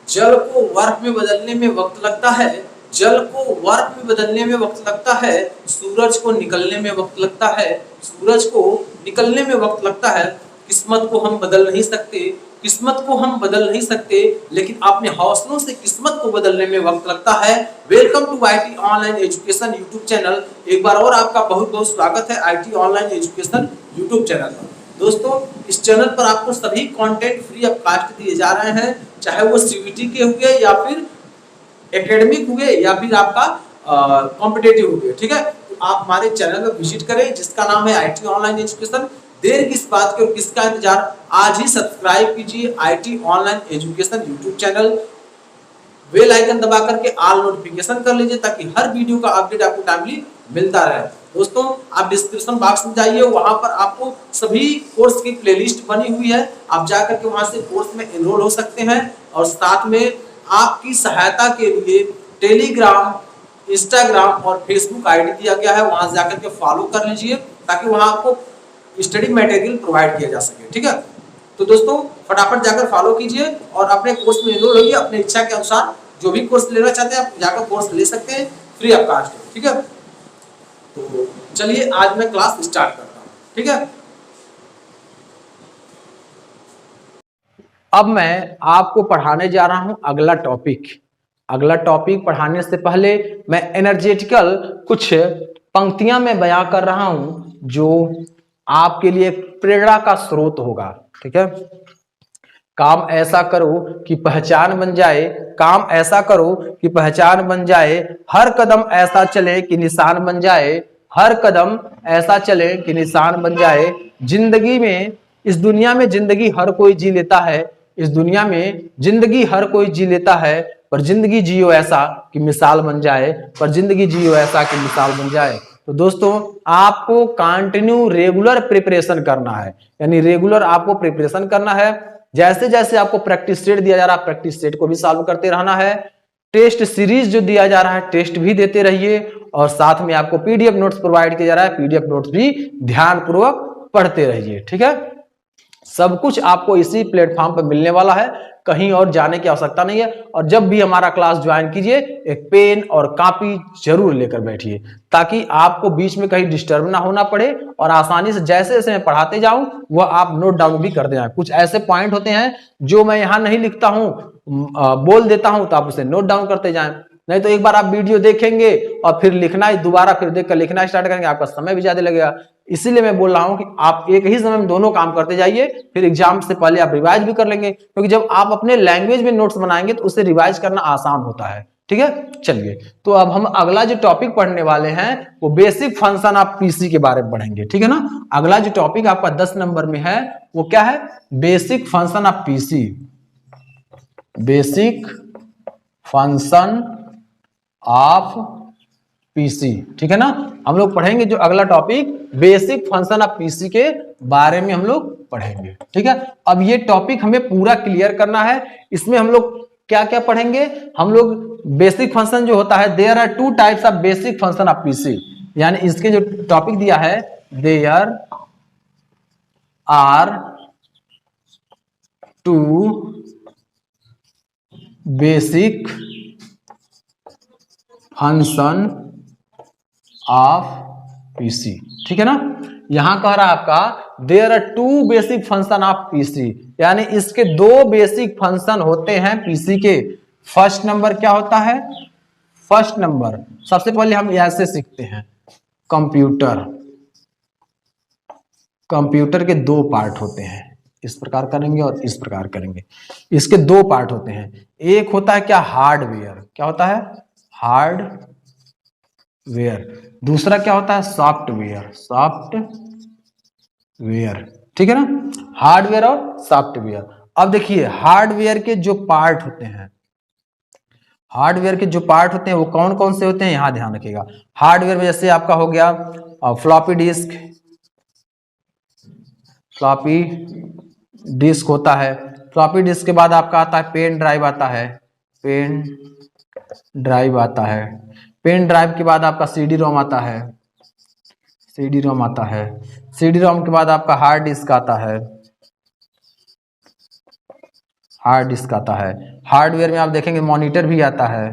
जल को वर्फ में बदलने में वक्त लगता है, जल को वर्फ में बदलने में वक्त लगता है, सूरज को निकलने में वक्त लगता है, सूरज को निकलने में वक्त लगता है। किस्मत को हम बदल नहीं सकते, किस्मत को हम बदल नहीं सकते, लेकिन अपने हौसलों से किस्मत को बदलने में वक्त लगता है। Welcome to IT online education YouTube channel. एक बार और आपका बहुत बहुत स्वागत है IT online education YouTube channel पर। दोस्तों, इस चैनल पर आपको सभी कंटेंट फ्री ऑफ कॉस्ट दिए जा रहे हैं, चाहे वो सीबीटी के हुए या फिर एकेडमिक हुए या फिर आपका कॉम्पिटेटिव हुए। ठीक है, तो आप हमारे चैनल पर विजिट करें जिसका नाम है आईटी ऑनलाइन एजुकेशन। देर किस बात की और किसका इंतजार, आज ही सब्सक्राइब कीजिए IT online education YouTube channel. Bell icon दबा करके ऑल नोटिफिकेशन कर लीजिए ताकि हर वीडियो का अपडेट आपको टाइमली मिलता रहे। दोस्तों, आप डिस्क्रिप्शन बॉक्स में जाइए, वहां पर आपको सभी कोर्स की प्लेलिस्ट बनी हुई है, आप जाकर के वहां से कोर्स में एनरोल हो सकते हैं। और साथ में आपकी सहायता के लिए टेलीग्राम, इंस्टाग्राम और फेसबुक आईडी दिया गया है, वहां से जाकर के फॉलो कर लीजिए ताकि वहां आपको स्टडी मटेरियल प्रोवाइड किया जा सके। ठीक है, तो दोस्तों फटाफट जाकर फॉलो कीजिए और अपने कोर्स में एनरोल होइए। अपने इच्छा के अनुसार जो भी कोर्स लेना चाहते हैं आप जाकर कोर्स ले सकते हैं, फ्री ऑफ कॉस्ट। ठीक है, तो चलिए आज मैं क्लास स्टार्ट करता हूँ। ठीक है, अब मैं आपको पढ़ाने जा रहा हूं अगला टॉपिक। अगला टॉपिक पढ़ाने से पहले मैं एनर्जेटिकल कुछ पंक्तियां मैं बयां कर रहा हूं जो आपके लिए प्रेरणा का स्रोत होगा। ठीक है, काम ऐसा करो कि पहचान बन जाए, काम ऐसा करो कि पहचान बन जाए, हर कदम ऐसा चले कि निशान बन जाए, हर कदम ऐसा चले कि निशान बन जाए। जिंदगी में, इस दुनिया में जिंदगी हर कोई जी लेता है, इस दुनिया में जिंदगी हर कोई जी लेता है, पर जिंदगी जियो ऐसा कि मिसाल बन जाए, पर जिंदगी जियो ऐसा कि मिसाल बन जाए। तो दोस्तों, आपको कंटिन्यू रेगुलर प्रिपरेशन करना है, यानी रेगुलर आपको प्रिपरेशन करना है। जैसे जैसे आपको प्रैक्टिस सेट दिया जा रहा है, प्रैक्टिस सेट को भी सॉल्व करते रहना है। टेस्ट सीरीज जो दिया जा रहा है, टेस्ट भी देते रहिए और साथ में आपको पीडीएफ नोट्स प्रोवाइड किया जा रहा है, पीडीएफ नोट्स भी ध्यानपूर्वक पढ़ते रहिए। ठीक है, सब कुछ आपको इसी प्लेटफॉर्म पर मिलने वाला है, कहीं और जाने की आवश्यकता नहीं है। और जब भी हमारा क्लास ज्वाइन कीजिए, एक पेन और कॉपी जरूर लेकर बैठिए ताकि आपको बीच में कहीं डिस्टर्ब ना होना पड़े और आसानी से जैसे जैसे मैं पढ़ाते जाऊं वह आप नोट डाउन भी कर दें। कुछ ऐसे पॉइंट होते हैं जो मैं यहां नहीं लिखता हूं, बोल देता हूं, तो आप उसे नोट डाउन करते जाएं। नहीं तो एक बार आप वीडियो देखेंगे और फिर लिखना ही दोबारा फिर देखकर लिखना स्टार्ट करेंगे, आपका समय भी ज्यादा लगेगा। इसीलिए मैं बोल रहा हूं कि आप एक ही समय में दोनों काम करते जाइए, फिर एग्जाम से पहले आप रिवाइज भी कर लेंगे, क्योंकि जब आप अपने लैंग्वेज में नोट्स बनाएंगे तो उसे रिवाइज करना आसान होता है। ठीक है, चलिए तो अब हम अगला जो टॉपिक पढ़ने वाले हैं वो बेसिक फंक्शन ऑफ पीसी के बारे में पढ़ेंगे। ठीक है ना, अगला जो टॉपिक आपका 10 नंबर में है वो क्या है, basic function of PC. Basic function of PC. ठीक है ना, हम लोग पढ़ेंगे जो अगला topic basic function of PC के बारे में हम लोग पढ़ेंगे। ठीक है, अब ये टॉपिक हमें पूरा क्लियर करना है। इसमें हम लोग क्या क्या पढ़ेंगे, हम लोग बेसिक फंक्शन जो होता है, there are two types of basic function of PC, यानी इसके जो टॉपिक दिया है, there are two basic function of PC. ठीक है ना, यहां कह रहा है आपका there are two basic function of PC, यानी इसके दो बेसिक फंक्शन होते हैं पीसी के। फर्स्ट नंबर क्या होता है, फर्स्ट नंबर सबसे पहले हम ऐसे सीखते हैं, कंप्यूटर। कंप्यूटर के दो पार्ट होते हैं, इस प्रकार करेंगे और इस प्रकार करेंगे। इसके दो पार्ट होते हैं, एक होता है क्या, हार्डवेयर। क्या होता है, हार्डवेयर। दूसरा क्या होता है, सॉफ्टवेयर। सॉफ्टवेयर, ठीक है ना, हार्डवेयर और सॉफ्टवेयर। अब देखिए हार्डवेयर के जो पार्ट होते हैं, हार्डवेयर के जो पार्ट होते हैं वो कौन कौन से होते हैं, यहां ध्यान रखिएगा। हार्डवेयर में जैसे आपका हो गया फ्लॉपी डिस्क, फ्लॉपी डिस्क होता है। फ्लॉपी डिस्क के बाद आपका आता है पेन ड्राइव आता है, पेन ड्राइव आता है। पेन ड्राइव के बाद आपका सीडी रोम आता है, सीडी रोम आता है। सीडी रोम के बाद आपका हार्ड डिस्क आता है, हार्ड डिस्क आता है। हार्डवेयर में आप देखेंगे मॉनिटर भी आता है,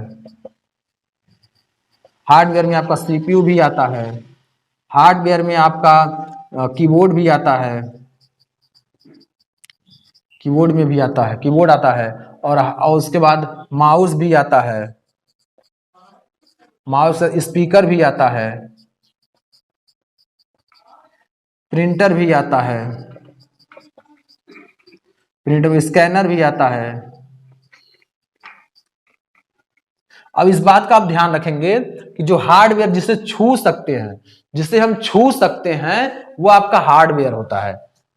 हार्डवेयर में आपका सीपीयू भी आता है, हार्डवेयर में आपका कीबोर्ड भी आता है, कीबोर्ड में भी आता है, कीबोर्ड आता है, और उसके बाद माउस भी आता है, माउस स्पीकर भी आता है, प्रिंटर भी आता है, प्रिंटर में स्कैनर भी आता है। अब इस बात का आप ध्यान रखेंगे कि जो हार्डवेयर जिसे छू सकते हैं, जिसे हम छू सकते हैं वो आपका हार्डवेयर होता है,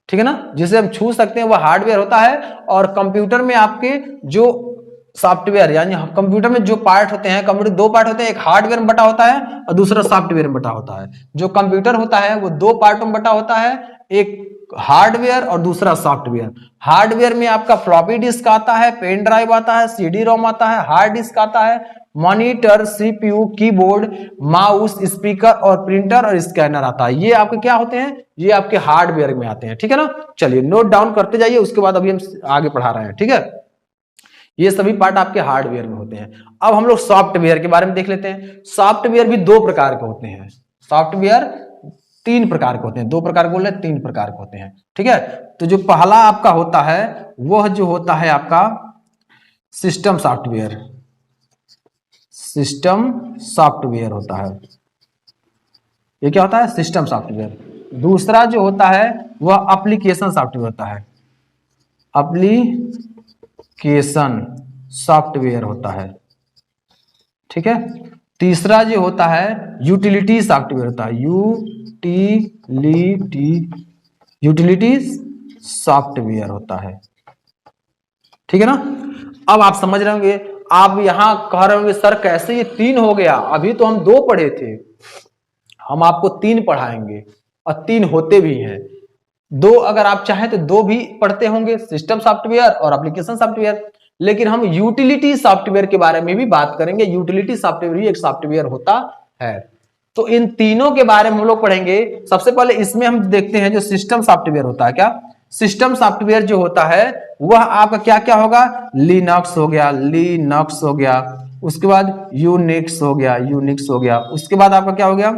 ठीक है ना, जिसे हम छू सकते हैं वो हार्डवेयर होता है। और कंप्यूटर में आपके जो सॉफ्टवेयर यानी कंप्यूटर में जो पार्ट होते हैं, कंप्यूटर दो पार्ट होते हैं, एक हार्डवेयर में बटा होता है और दूसरा सॉफ्टवेयर में बटा होता है। जो कंप्यूटर होता है वो दो पार्टों में बटा होता है, एक हार्डवेयर और दूसरा सॉफ्टवेयर। हार्डवेयर में आपका फ्लॉपी डिस्क आता है, पेन ड्राइव आता है, सीडी रोम आता है, हार्ड डिस्क आता है, monitor, CPU, keyboard, mouse, speaker और प्रिंटर और स्कैनर आता है। ये आपके क्या होते हैं, ये आपके हार्डवेयर में आते हैं, ठीक है ना। चलिए नोट डाउन करते जाइए, उसके बाद अभी हम आगे पढ़ा रहे हैं, ठीक है। ये सभी पार्ट आपके हार्डवेयर में होते हैं। अब हम लोग सॉफ्टवेयर के बारे में देख लेते हैं। सॉफ्टवेयर भी दो प्रकार के होते हैं, सॉफ्टवेयर तीन प्रकार के होते हैं, दो प्रकार बोल रहे हैं, तीन प्रकार के होते हैं, ठीक है। तो जो पहला आपका होता है वह जो होता है आपका सिस्टम सॉफ्टवेयर, सिस्टम सॉफ्टवेयर होता है। ये क्या होता है, सिस्टम सॉफ्टवेयर। दूसरा जो होता है वह एप्लीकेशन सॉफ्टवेयर होता है, एप्लीकेशन सॉफ्टवेयर होता है, ठीक है। तीसरा जो होता है यूटिलिटी सॉफ्टवेयर होता है, यूटिलिटी सॉफ्टवेयर होता है, ठीक है ना। अब आप समझ रहे होंगे, आप यहां कह रहे होंगे सर कैसे ये तीन हो गया, अभी तो हम दो पढ़े थे, हम आपको तीन पढ़ाएंगे और तीन होते भी हैं। दो अगर आप चाहें तो दो भी पढ़ते होंगे, सिस्टम सॉफ्टवेयर और एप्लीकेशन सॉफ्टवेयर, लेकिन हम यूटिलिटी सॉफ्टवेयर के बारे में भी बात करेंगे। यूटिलिटी सॉफ्टवेयर भी एक सॉफ्टवेयर होता है। तो इन तीनों के बारे में हम लोग पढ़ेंगे। सबसे पहले इसमें हम देखते हैं जो सिस्टम सॉफ्टवेयर होता है। क्या सिस्टम सॉफ्टवेयर जो होता है वह आपका क्या क्या होगा, लिनक्स हो गया, लिनक्स हो गया, उसके बाद यूनिक्स हो गया, यूनिक्स हो गया, उसके बाद आपका क्या हो गया,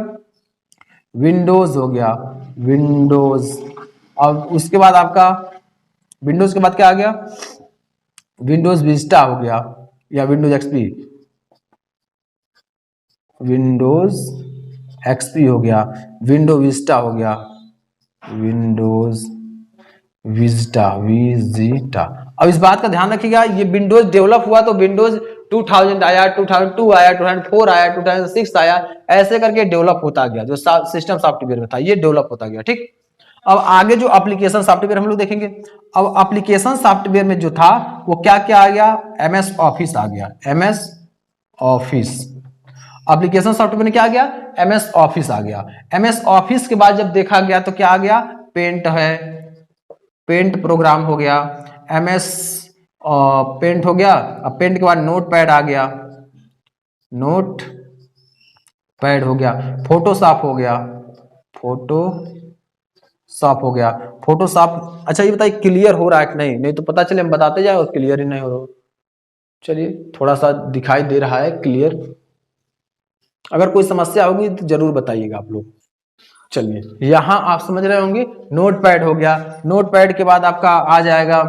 विंडोज हो गया, विंडोज, और उसके बाद आपका विंडोज के बाद क्या आ गया, विंडोज विस्टा हो गया या विंडोज एक्सपी, विंडोज एक्सपी हो गया, विंडो विस्टा हो गया, विंडोज विजिटा। अब इस बात का ध्यान रखिएगा, ये विंडोज डेवलप हुआ तो विंडोज 2000 आया, 2002 आया, 2004 आया, 2006 आया, ऐसे करके डेवलप होता गया। जो सिस्टम सॉफ्टवेयर में था ये डेवलप होता गया, ठीक। अब आगे जो एप्लीकेशन सॉफ्टवेयर हम लोग देखेंगे। अब एप्लीकेशन सॉफ्टवेयर में जो था वो क्या क्या आ गया, एमएस ऑफिस आ गया, एमएस ऑफिस। एप्लीकेशन सॉफ्टवेयर में क्या आ गया, एमएस ऑफिस आ गया। एमएस ऑफिस के बाद जब देखा गया तो क्या आ गया, पेंट है, पेंट प्रोग्राम हो गया, एमएस पेंट हो गया। अब पेंट के बाद नोट पैड आ गया, नोट पैड हो गया, फोटोशॉप हो गया, फोटोशॉप हो गया, फोटोशॉप। अच्छा ये बताइए क्लियर हो रहा है कि नहीं, नहीं तो पता चले हम बताते जाए और क्लियर ही नहीं हो रहा। चलिए थोड़ा सा दिखाई दे रहा है क्लियर, अगर कोई समस्या होगी तो जरूर बताइएगा आप लोग। चलिए यहां आप समझ रहे होंगे, नोट पैड हो गया, नोट पैड के बाद आपका आ जाएगा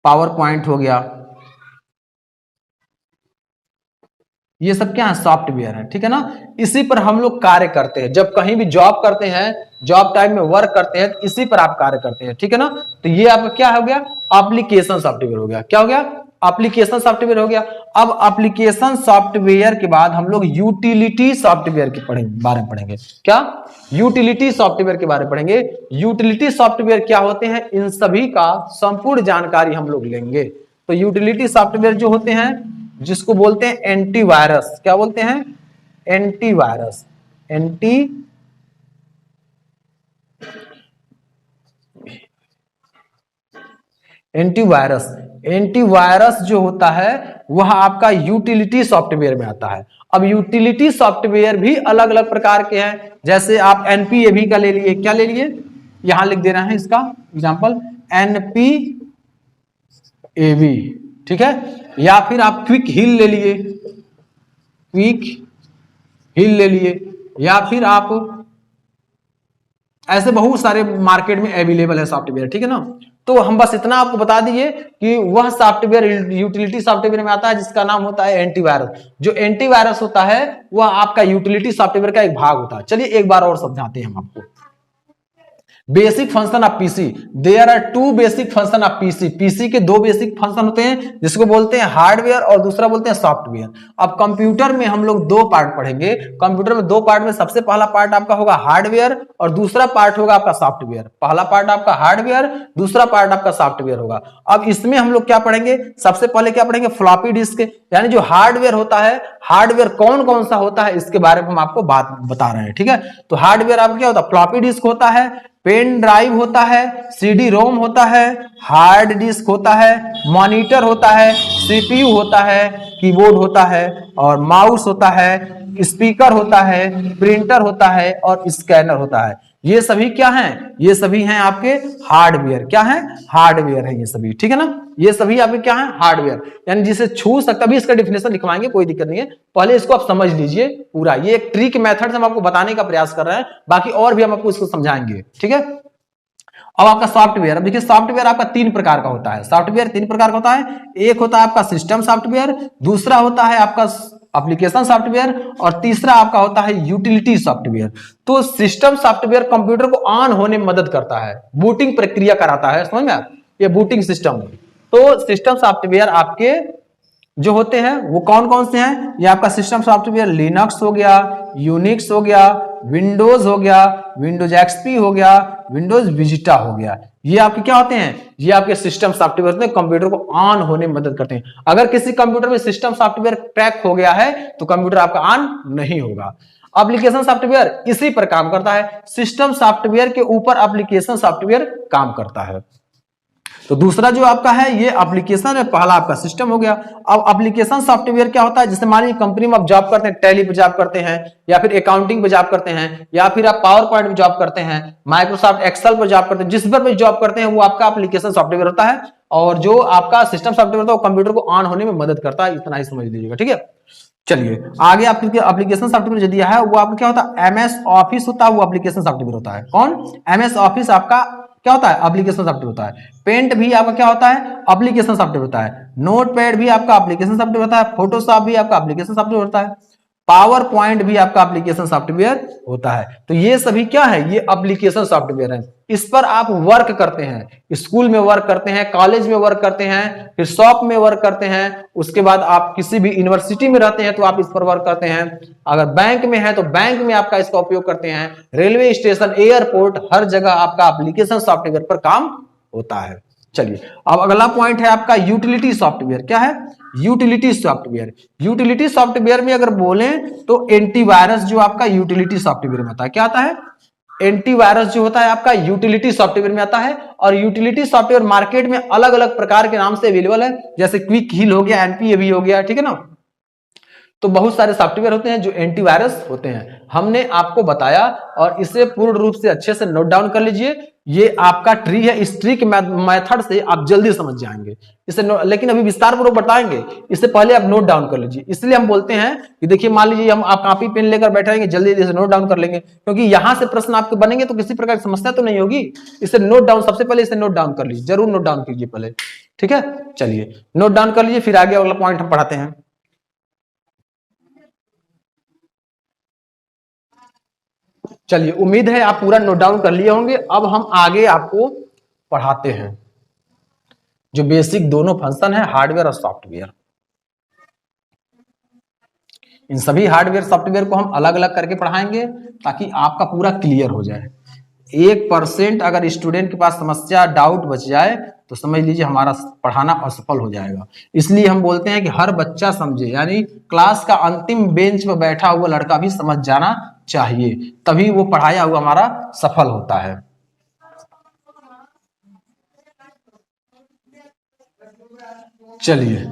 पावर पॉइंट हो गया। ये सब क्या है, सॉफ्टवेयर है, ठीक है ना। इसी पर हम लोग कार्य करते हैं, जब कहीं भी जॉब करते हैं, जॉब टाइम में वर्क करते हैं, तो इसी पर आप कार्य करते हैं, ठीक है ना। तो ये आपका क्या हो गया, एप्लीकेशन सॉफ्टवेयर हो गया। क्या हो गया, एप्लीकेशन सॉफ्टवेयर हो गया। अब एप्लीकेशन सॉफ्टवेयर के बाद हम लोग यूटिलिटी सॉफ्टवेयर के बारे में पढ़ेंगे। क्या, यूटिलिटी सॉफ्टवेयर के बारे में पढ़ेंगे। यूटिलिटी सॉफ्टवेयर क्या होते हैं, इन सभी का संपूर्ण जानकारी हम लोग लेंगे। तो यूटिलिटी सॉफ्टवेयर जो होते हैं, जिसको बोलते हैं एंटीवायरस, क्या बोलते हैं, एंटीवायरस, एंटीवायरस, एंटीवायरस जो होता है वह आपका यूटिलिटी सॉफ्टवेयर में आता है। अब यूटिलिटी सॉफ्टवेयर भी अलग अलग प्रकार के हैं, जैसे आप एनपीएवी का ले लिए, क्या ले लिए, यहां लिख देना है इसका एग्जांपल, एनपीएवी, ठीक है, या फिर आप क्विक हील ले लिए, क्विक हील ले लिए, या फिर आप ऐसे बहुत सारे मार्केट में अवेलेबल है सॉफ्टवेयर, ठीक है ना। तो हम बस इतना आपको बता दिए कि वह सॉफ्टवेयर यूटिलिटी सॉफ्टवेयर में आता है जिसका नाम होता है एंटीवायरस। जो एंटीवायरस होता है वह आपका यूटिलिटी सॉफ्टवेयर का एक भाग होता है। चलिए एक बार और समझाते हैं हम आपको। Basic function of PC, there are two basic function of PC. PC के दो बेसिक फंक्शन होते हैं जिसको बोलते हैं हार्डवेयर और दूसरा बोलते हैं सॉफ्टवेयर। अब कंप्यूटर में हम लोग दो पार्ट पढ़ेंगे। कंप्यूटर में दो पार्ट में सबसे पहला पार्ट आपका होगा हार्डवेयर और दूसरा पार्ट होगा आपका सॉफ्टवेयर। पहला पार्ट आपका हार्डवेयर, दूसरा पार्ट आपका सॉफ्टवेयर होगा। अब इसमें हम लोग क्या पढ़ेंगे, सबसे पहले क्या पढ़ेंगे, फ्लॉपी डिस्क, यानी जो हार्डवेयर होता है, हार्डवेयर कौन कौन सा होता है इसके बारे में हम आपको बात बता रहे हैं, ठीक है। तो हार्डवेयर आपका क्या होता है, फ्लॉपी डिस्क होता है, पेन ड्राइव होता है, सीडी रोम होता है, हार्ड डिस्क होता है, मॉनिटर होता है, सीपीयू होता है, कीबोर्ड होता है और माउस होता है, स्पीकर होता है, प्रिंटर होता है और स्कैनर होता है। ये सभी क्या हैं, ये सभी हैं आपके हार्डवेयर। क्या है, हार्डवेयर है ये सभी, ठीक है ना। ये सभी आपके क्या है, हार्डवेयर, यानी जिसे छू सकता, भी इसका डिफिनेशन लिखवाएंगे, कोई दिक्कत नहीं है, पहले इसको आप समझ लीजिए पूरा। ये एक ट्रिक मेथड से हम आपको बताने का प्रयास कर रहे हैं, बाकी और भी हम आपको इसको समझाएंगे, ठीक है। अब आपका सॉफ्टवेयर, अब देखिए सॉफ्टवेयर आपका तीन प्रकार का होता है। सॉफ्टवेयर तीन प्रकार का होता है, एक होता है आपका सिस्टम सॉफ्टवेयर, दूसरा होता है आपका एप्लीकेशन सॉफ्टवेयर और तीसरा आपका होता है यूटिलिटी सॉफ्टवेयर। तो सिस्टम सॉफ्टवेयर कंप्यूटर को ऑन होने में मदद करता है, बूटिंग प्रक्रिया कराता है, समझ में आप, ये बूटिंग सिस्टम। तो सिस्टम सॉफ्टवेयर आपके जो होते हैं वो कौन कौन से हैं, ये आपका सिस्टम सॉफ्टवेयर लिनक्स हो गया, यूनिक्स हो गया, विंडोज हो गया, विंडोज एक्सपी हो गया, विंडोज विजिटा हो गया। ये आपके क्या होते हैं, ये आपके सिस्टम सॉफ्टवेयर होते हैं, कंप्यूटर को ऑन होने में मदद करते हैं। अगर किसी कंप्यूटर में सिस्टम सॉफ्टवेयर क्रैक हो गया है तो कंप्यूटर आपका ऑन नहीं होगा। एप्लीकेशन सॉफ्टवेयर इसी पर काम करता है, सिस्टम सॉफ्टवेयर के ऊपर एप्लीकेशन सॉफ्टवेयर काम करता है। तो दूसरा जो आपका है ये एप्लीकेशन है, पहला आपका सिस्टम हो गया। अब एप्लीकेशन सॉफ्टवेयर क्या होता है, जैसे मान लीजिए कंपनी में आप जॉब करते हैं, टैली पे जॉब करते हैं, या फिर अकाउंटिंग पे जॉब करते हैं, या फिर आप पावर पॉइंट में जॉब करते हैं, माइक्रोसॉफ्ट एक्सेल पर जॉब करते हैं, जिस पर भी जॉब करते हैं वो आपका एप्लीकेशन सॉफ्टवेयर होता है। और जो आपका सिस्टम सॉफ्टवेयर होता है वो कंप्यूटर को ऑन होने में मदद करता है, इतना ही समझ लीजिएगा, ठीक है। चलिए आगे आपके एप्लीकेशन सॉफ्टवेयर जो दिया है वो आपको क्या होता है, एमएस ऑफिस होता है, वो एप्लीकेशन सॉफ्टवेयर होता है। कौन, एमएस ऑफिस आपका क्या होता है, एप्लीकेशन सॉफ्टवेयर होता है। पेंट भी आपका क्या होता है, एप्लीकेशन सॉफ्टवेयर होता है। नोटपैड भी आपका एप्लीकेशन सॉफ्टवेयर होता है। फोटोशॉप भी आपका एप्लीकेशन सॉफ्टवेयर होता है। पावर पॉइंट भी आपका एप्लीकेशन सॉफ्टवेयर होता है। तो ये सभी क्या है, ये एप्लीकेशन सॉफ्टवेयर है। इस पर आप वर्क करते हैं, स्कूल में वर्क करते हैं, कॉलेज में वर्क करते हैं, फिर शॉप में वर्क करते हैं, उसके बाद आप किसी भी यूनिवर्सिटी में रहते हैं तो आप इस पर वर्क करते हैं। अगर बैंक में है तो बैंक में आपका इसका उपयोग करते हैं। रेलवे स्टेशन, एयरपोर्ट, हर जगह आपका एप्लीकेशन सॉफ्टवेयर पर काम होता है। चलिए अब अगला पॉइंट है आपका यूटिलिटी सॉफ्टवेयर। क्या है, यूटिलिटी सॉफ्टवेयर। यूटिलिटी सॉफ्टवेयर में अगर बोलें तो एंटीवायरस जो आपका यूटिलिटी सॉफ्टवेयर में आता है, क्या आता है, एंटीवायरस जो होता है आपका यूटिलिटी सॉफ्टवेयर में आता है। और यूटिलिटी सॉफ्टवेयर मार्केट में अलग अलग प्रकार के नाम से अवेलेबल है, जैसे क्विक हील हो गया, एनपीए हो गया, ठीक है ना। तो बहुत सारे सॉफ्टवेयर होते हैं जो एंटीवायरस होते हैं, हमने आपको बताया और इसे पूर्ण रूप से अच्छे से नोट डाउन कर लीजिए। ये आपका ट्री है, इस ट्री के मेथड से आप जल्दी समझ जाएंगे इसे, लेकिन अभी विस्तार पूर्वक बताएंगे, इससे पहले आप नोट डाउन कर लीजिए। इसलिए हम बोलते हैं कि देखिए मान लीजिए हम आप कॉपी पेन लेकर बैठेंगे, जल्दी जल्दी से नोट डाउन कर लेंगे, क्योंकि यहां से प्रश्न आपके बनेंगे तो किसी प्रकार की समस्या तो नहीं होगी। इसे नोट डाउन, सबसे पहले इसे नोट डाउन कर लीजिए, जरूर नोट डाउन कीजिए पहले, ठीक है। चलिए नोट डाउन कर लीजिए, फिर आगे अगला पॉइंट हम पढ़ाते हैं। चलिए उम्मीद है आप पूरा नोट डाउन कर लिए होंगे। अब हम आगे आपको पढ़ाते हैं जो बेसिक दोनों फंक्शन है, हार्डवेयर और सॉफ्टवेयर। इन सभी हार्डवेयर सॉफ्टवेयर को हम अलग अलग करके पढ़ाएंगे ताकि आपका पूरा क्लियर हो जाए। 1% अगर स्टूडेंट के पास समस्या, डाउट बच जाए तो समझ लीजिए हमारा पढ़ाना असफल हो जाएगा। इसलिए हम बोलते हैं कि हर बच्चा समझे, यानी क्लास का अंतिम बेंच पर बैठा हुआ लड़का भी समझ जाना चाहिए, तभी वो पढ़ाया हुआ हमारा सफल होता है। चलिए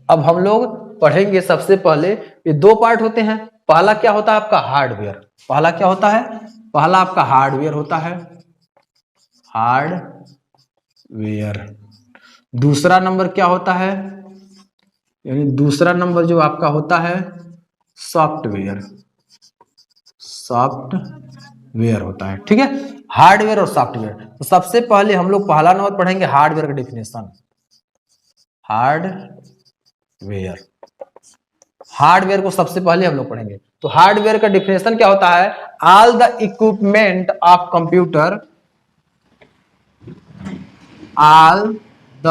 अब हम लोग पढ़ेंगे, सबसे पहले ये दो पार्ट होते हैं। पहला क्या होता है आपका हार्डवेयर, पहला क्या होता है, पहला आपका हार्डवेयर होता है, हार्डवेयर। दूसरा नंबर क्या होता है, यानी दूसरा नंबर जो आपका होता है सॉफ्टवेयर, सॉफ्टवेयर होता है। ठीक है, हार्डवेयर और सॉफ्टवेयर। तो सबसे पहले हम लोग पहला नंबर पढ़ेंगे हार्डवेयर का डेफिनेशन। हार्डवेयर, हार्डवेयर को सबसे पहले हम लोग पढ़ेंगे। तो हार्डवेयर का डेफिनेशन क्या होता है, all the equipment of computer, all the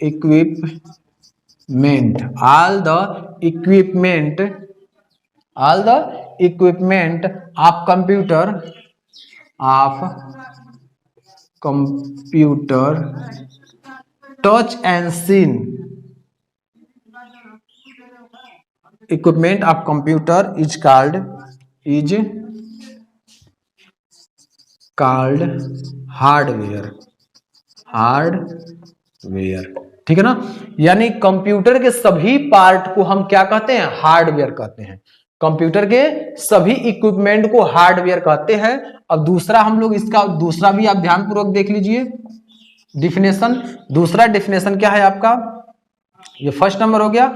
equipment, all the equipment of computer touch and scene, equipment of computer is called hardware, hardware. ठीक है ना, यानी कंप्यूटर के सभी पार्ट को हम क्या कहते हैं, हार्डवेयर कहते हैं। कंप्यूटर के सभी इक्विपमेंट को हार्डवेयर कहते हैं। अब दूसरा हम लोग इसका दूसरा भी आप ध्यानपूर्वक देख लीजिए डिफिनेशन। दूसरा डिफिनेशन क्या है आपका, ये फर्स्ट नंबर हो गया,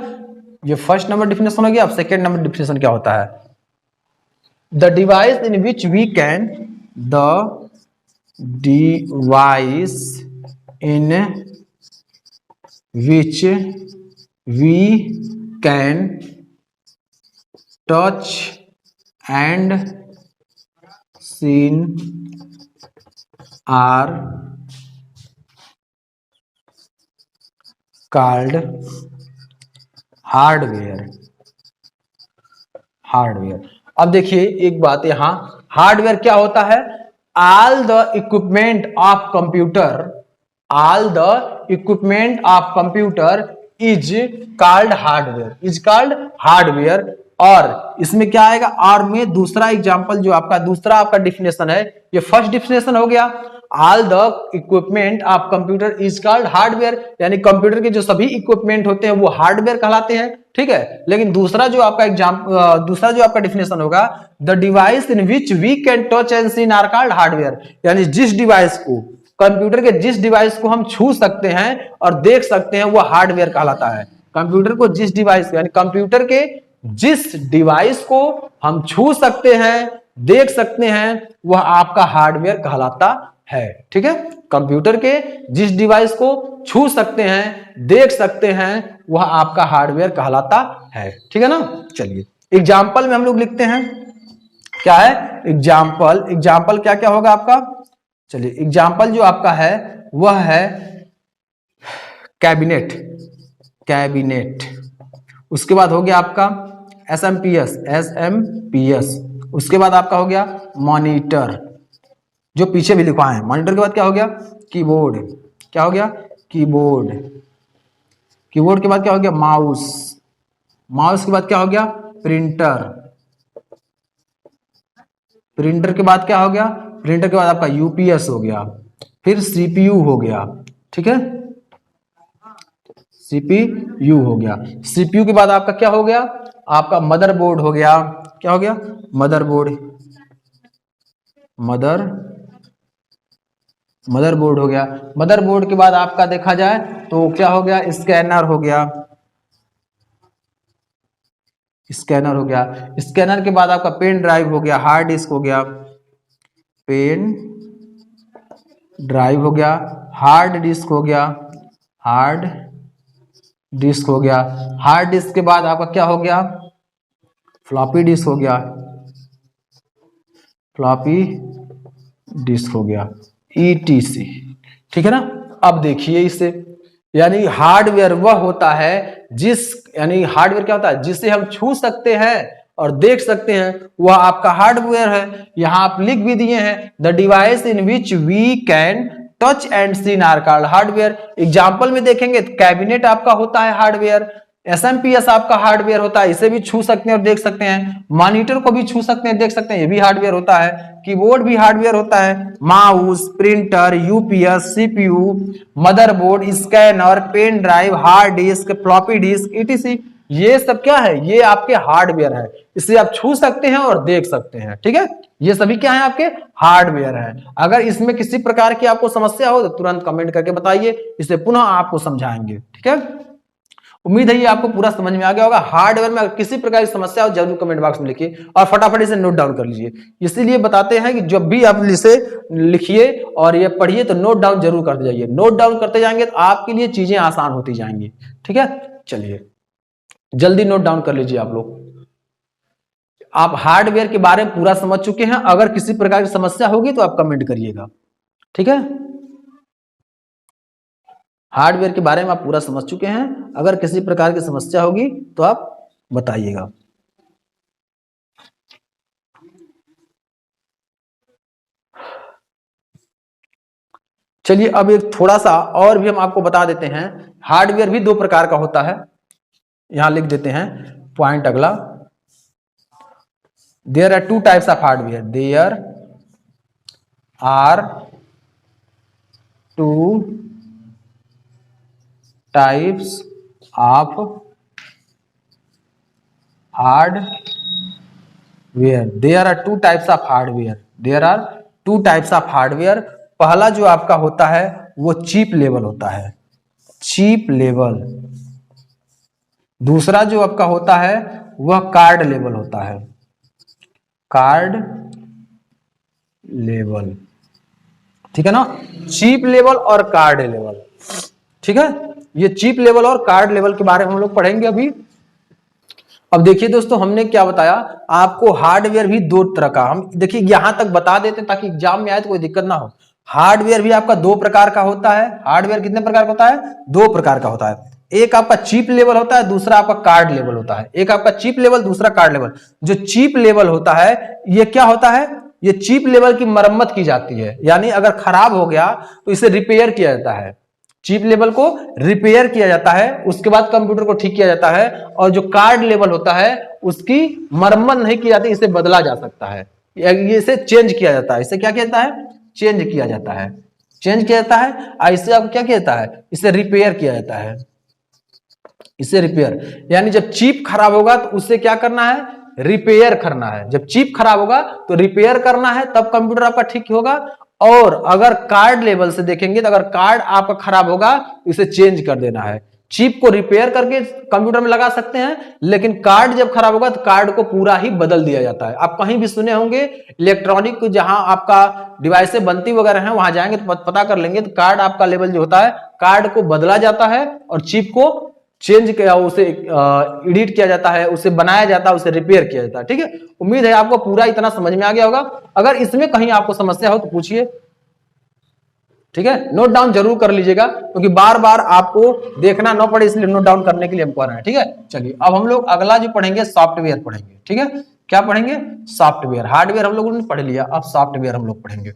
ये फर्स्ट नंबर डिफिनेशन हो गया। अब सेकेंड नंबर डिफिनेशन क्या होता है, the device in which we can, the device in which we can touch and seen are called hardware, hardware. अब देखिए एक बात यहां, हार्डवेयर क्या होता है, all the equipment of computer, all the equipment of computer is called hardware, is called hardware. और इसमें क्या आएगा, और में दूसरा एग्जांपल जो आपका दूसरा आपका डिफिनेशन है, ये फर्स्ट डिफिनेशन हो गया, all the equipment of computer is called hardware, यानी कंप्यूटर के जो सभी इक्विपमेंट होते हैं वो हार्डवेयर कहलाते हैं। ठीक है, लेकिन दूसरा जो आपका दूसरा जो आपका डिफिनेशन होगा, the device in which we can touch and seen are called hardware, यानी जिस डिवाइस को, कंप्यूटर के जिस डिवाइस को हम छू सकते हैं और देख सकते हैं वो हार्डवेयर कहलाता है। कंप्यूटर को जिस डिवाइस, यानी कंप्यूटर के जिस डिवाइस को हम छू सकते हैं, देख सकते हैं, वह आपका हार्डवेयर कहलाता है। ठीक है, कंप्यूटर के जिस डिवाइस को छू सकते हैं, देख सकते हैं, वह आपका हार्डवेयर कहलाता है। ठीक है ना, चलिए एग्जाम्पल में हम लोग लिखते हैं, क्या है एग्जाम्पल, एग्जाम्पल क्या क्या होगा आपका, चलिए एग्जाम्पल जो आपका है वह है कैबिनेट, कैबिनेट। उसके बाद हो गया आपका एसएमपीएस, एसएमपीएस। उसके बाद आपका हो गया मॉनिटर, जो पीछे भी लिखा है। मॉनिटर के बाद क्या हो गया, कीबोर्ड, क्या हो गया, कीबोर्ड। कीबोर्ड के बाद क्या हो गया, माउस। माउस के बाद क्या हो गया, प्रिंटर। प्रिंटर के बाद क्या हो गया, प्रिंटर के बाद आपका यूपीएस हो गया, फिर सीपीयू हो गया। ठीक है, सीपीयू हो गया। सीपीयू के बाद आपका क्या हो गया, आपका मदरबोर्ड हो गया। क्या हो गया, मदरबोर्ड, मदरबोर्ड हो गया। मदरबोर्ड के बाद आपका देखा जाए तो क्या हो गया, स्कैनर हो गया, स्कैनर हो गया। स्कैनर के बाद आपका पेन ड्राइव हो गया, हार्ड डिस्क हो गया, पेन ड्राइव हो गया, हार्ड डिस्क हो गया, हार्ड डिस्क हो गया। हार्ड डिस्क के बाद आपका क्या हो गया, फ्लॉपी डिस्क हो गया, फ्लॉपी डिस्क हो गया, ईटीसी। ठीक है ना, अब देखिए इसे, यानी हार्डवेयर वह होता है जिस, यानी हार्डवेयर क्या होता है, जिसे हम छू सकते हैं और देख सकते हैं, वह आपका हार्डवेयर है। यहां आप लिख भी दिए हैं, the device in which we can touch and seen are called hardware. Example में देखेंगे तो कैबिनेट आपका होता है हार्डवेयर, एसएमपीएस आपका हार्डवेयर होता है, इसे भी छू सकते हैं और देख सकते हैं। मॉनिटर को भी छू सकते हैं, देख सकते हैं, ये भी हार्डवेयर होता है। कीबोर्ड भी हार्डवेयर होता है, mouse, printer, UPS, CPU, motherboard, scanner, pen drive, hard disk, floppy disk, etc. ये सब क्या है, ये आपके हार्डवेयर है, इसे आप छू सकते हैं और देख सकते हैं। ठीक है, ये सभी क्या है, आपके हार्डवेयर है। अगर इसमें किसी प्रकार की आपको समस्या हो तो तुरंत कमेंट करके बताइए, इसे पुनः आपको समझाएंगे। ठीक है, उम्मीद है ये आपको पूरा समझ में आ गया होगा। हार्डवेयर में अगर किसी प्रकार की समस्या हो जरूर कमेंट बॉक्स में लिखिए और फटाफट इसे नोट डाउन कर लीजिए। इसीलिए बताते हैं कि जब भी आप इसे लिखिए और ये पढ़िए तो नोट डाउन जरूर करते जाइए। नोट डाउन करते जाएंगे तो आपके लिए चीजें आसान होती जाएंगी। ठीक है, चलिए जल्दी नोट डाउन कर लीजिए आप लोग। आप हार्डवेयर के बारे में पूरा समझ चुके हैं। अगर किसी प्रकार की समस्या होगी तो आप कमेंट करिएगा। ठीक है, हार्डवेयर के बारे में आप पूरा समझ चुके हैं। अगर किसी प्रकार की समस्या होगी तो आप बताइएगा। चलिए अब एक थोड़ा सा और भी हम आपको बता देते हैं। हार्डवेयर भी दो प्रकार का होता है, यहां लिख देते हैं पॉइंट अगला। There are two types of hardware, there are two types of hardware, there are two types of hardware, there are two types of hardware. पहला जो आपका होता है वो चीप लेवल होता है, चीप लेवल। दूसरा जो आपका होता है वह कार्ड लेवल होता है, कार्ड लेवल। ठीक है ना, चीप लेवल और कार्ड लेवल। ठीक है, ये चीप लेवल और कार्ड लेवल के बारे में हम लोग पढ़ेंगे अभी। अब देखिए दोस्तों, हमने क्या बताया आपको, हार्डवेयर भी दो तरह का, हम देखिए यहां तक बता देते ताकि एग्जाम में आए तो कोई दिक्कत ना हो। हार्डवेयर भी आपका दो प्रकार का होता है। हार्डवेयर कितने प्रकार का होता है, दो प्रकार का होता है। एक आपका चीप लेवल होता है, दूसरा आपका कार्ड लेवल होता है। एक आपका चीप लेवल, दूसरा कार्ड लेवल। जो चीप लेवल होता है ये क्या होता है, ये चीप लेवल की मरम्मत की जाती है, यानी अगर खराब हो गया तो इसे रिपेयर किया जाता है। चीप लेवल को रिपेयर किया जाता है, उसके बाद कंप्यूटर को ठीक किया जाता है। और जो कार्ड लेवल होता है उसकी मरम्मत नहीं की जाती, इसे बदला जा सकता है, ये इसे चेंज किया जाता है। इसे क्या किया जाता है, चेंज किया जाता है, चेंज किया जाता है। इसे आपको क्या किया जाता है, इसे रिपेयर किया जाता है, इसे रिपेयर। यानी जब चिप खराब होगा तो उससे क्या करना है, रिपेयर करना है। जब चिप खराब होगा तो रिपेयर करना है, तब कंप्यूटर आपका ठीक होगा। और अगर कार्ड लेवल से देखेंगे तो अगर कार्ड आपका खराब होगा तो इसे चेंज कर देना है। चिप को रिपेयर करके कंप्यूटर में लगा सकते हैं, लेकिन कार्ड जब खराब होगा तो कार्ड को पूरा ही बदल दिया जाता है। आप कहीं भी सुने होंगे इलेक्ट्रॉनिक जहां आपका डिवाइसें बनती वगैरह हैं, वहां जाएंगे तो पता कर लेंगे तो कार्ड आपका लेवल जो होता है, कार्ड को बदला जाता है और चिप को चेंज किया, उसे एडिट किया जाता है, उसे बनाया जाता है, उसे रिपेयर किया जाता है। ठीक है, उम्मीद है आपको पूरा इतना समझ में आ गया होगा। अगर इसमें कहीं आपको समस्या हो तो पूछिए। ठीक है, नोट डाउन जरूर कर लीजिएगा, क्योंकि बार बार आपको देखना ना पड़े, इसलिए नोट डाउन करने के लिए हम कह रहे हैं। ठीक है, चलिए अब हम लोग अगला जो पढ़ेंगे सॉफ्टवेयर पढ़ेंगे। ठीक है, क्या पढ़ेंगे, सॉफ्टवेयर। हार्डवेयर हम लोगों ने पढ़ लिया, अब सॉफ्टवेयर हम लोग पढ़ेंगे।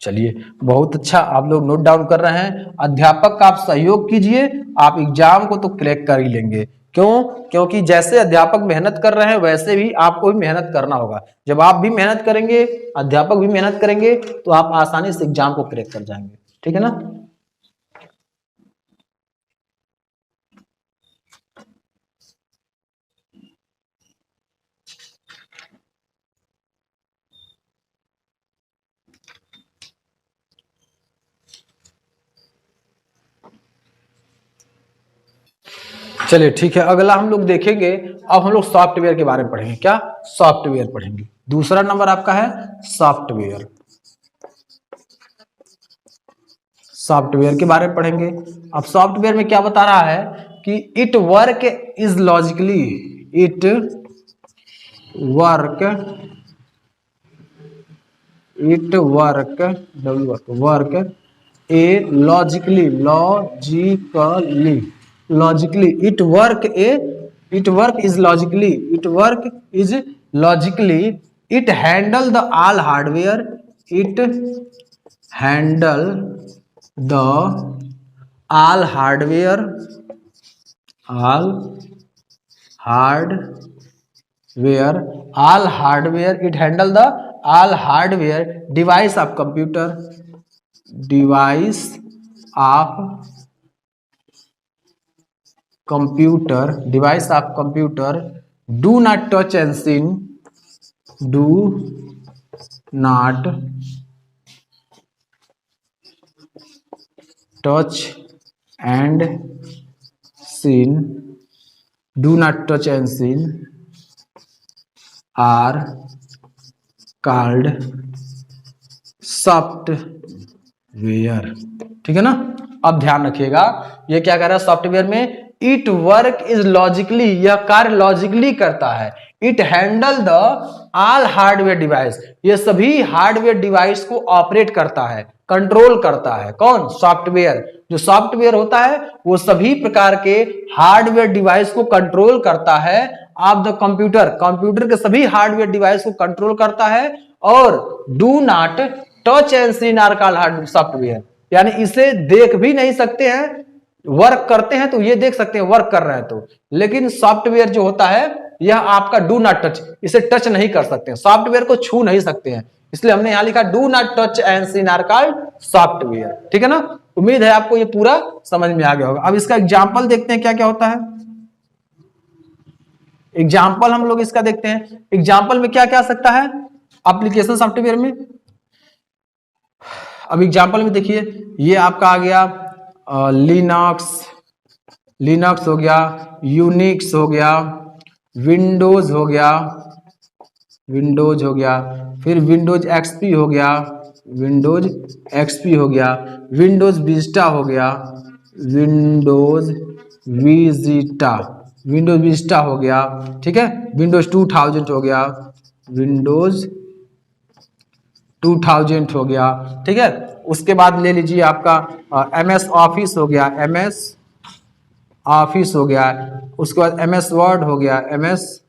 चलिए बहुत अच्छा, आप लोग नोट डाउन कर रहे हैं। अध्यापक का आप सहयोग कीजिए, आप एग्जाम को तो क्रैक कर ही लेंगे। क्यों, क्योंकि जैसे अध्यापक मेहनत कर रहे हैं वैसे भी आपको भी मेहनत करना होगा। जब आप भी मेहनत करेंगे, अध्यापक भी मेहनत करेंगे, तो आप आसानी से एग्जाम को क्रैक कर जाएंगे। ठीक है ना। चलिए ठीक है, अगला हम लोग देखेंगे। अब हम लोग सॉफ्टवेयर के बारे में पढ़ेंगे। क्या, सॉफ्टवेयर पढ़ेंगे। दूसरा नंबर आपका है सॉफ्टवेयर। सॉफ्टवेयर के बारे में पढ़ेंगे। अब सॉफ्टवेयर में क्या बता रहा है कि it work is logically, it work, it work, work a logically, logically, logically, it work a, it work is logically, it work is logically, it handle the all hardware, it handle the all hardware, all hardware, all hardware, it handle the all hardware device of computer, device of computer, device of computer do not touch and seen, do not touch and seen, do not touch and seen are called software. ठीक है ना। अब ध्यान रखिएगा, ये क्या कर रहा है सॉफ्टवेयर में, इट वर्क इज लॉजिकली, यह कार्य लॉजिकली करता है, it handle the all hardware device, ये सभी हार्डवेयर डिवाइस को ऑपरेट करता है, कंट्रोल करता है। कौन? सॉफ्टवेयर। जो सॉफ्टवेयर होता है वो सभी प्रकार के हार्डवेयर डिवाइस को कंट्रोल करता है। ऑफ द कंप्यूटर, कंप्यूटर के सभी हार्डवेयर डिवाइस को कंट्रोल करता है। और do not touch and see are called hardware software, यानी इसे देख भी नहीं सकते हैं, वर्क करते हैं तो ये देख सकते हैं वर्क कर रहे हैं तो, लेकिन सॉफ्टवेयर जो होता है यह आपका डू नॉट टच, इसे टच नहीं कर सकते हैं, सॉफ्टवेयर को छू नहीं सकते हैं, इसलिए हमने यहां लिखा do not touch and see are called software. ठीक है ना। उम्मीद है आपको ये पूरा समझ में आ गया होगा। अब इसका एग्जाम्पल देखते हैं क्या क्या होता है। एग्जाम्पल हम लोग इसका देखते हैं, एग्जाम्पल में क्या क्या आ सकता है एप्लीकेशन सॉफ्टवेयर में। अब एग्जाम्पल में देखिए, ये आपका आ गया लिनक्स, लिनक्स हो गया, यूनिक्स हो गया, विंडोज हो गया, विंडोज हो गया, फिर विंडोज एक्सपी हो गया, विंडोज एक्सपी हो गया, विंडोज विस्टा हो गया, विंडोज विजिटा, विंडोज विस्टा हो गया। ठीक है। विंडोज 2000 हो गया, विंडोज 2000 हो गया। ठीक है। उसके बाद ले लीजिए आपका एमएस ऑफिस हो गया, एमएस ऑफिस हो गया, उसके बाद एमएस वर्ड हो गया, एमएस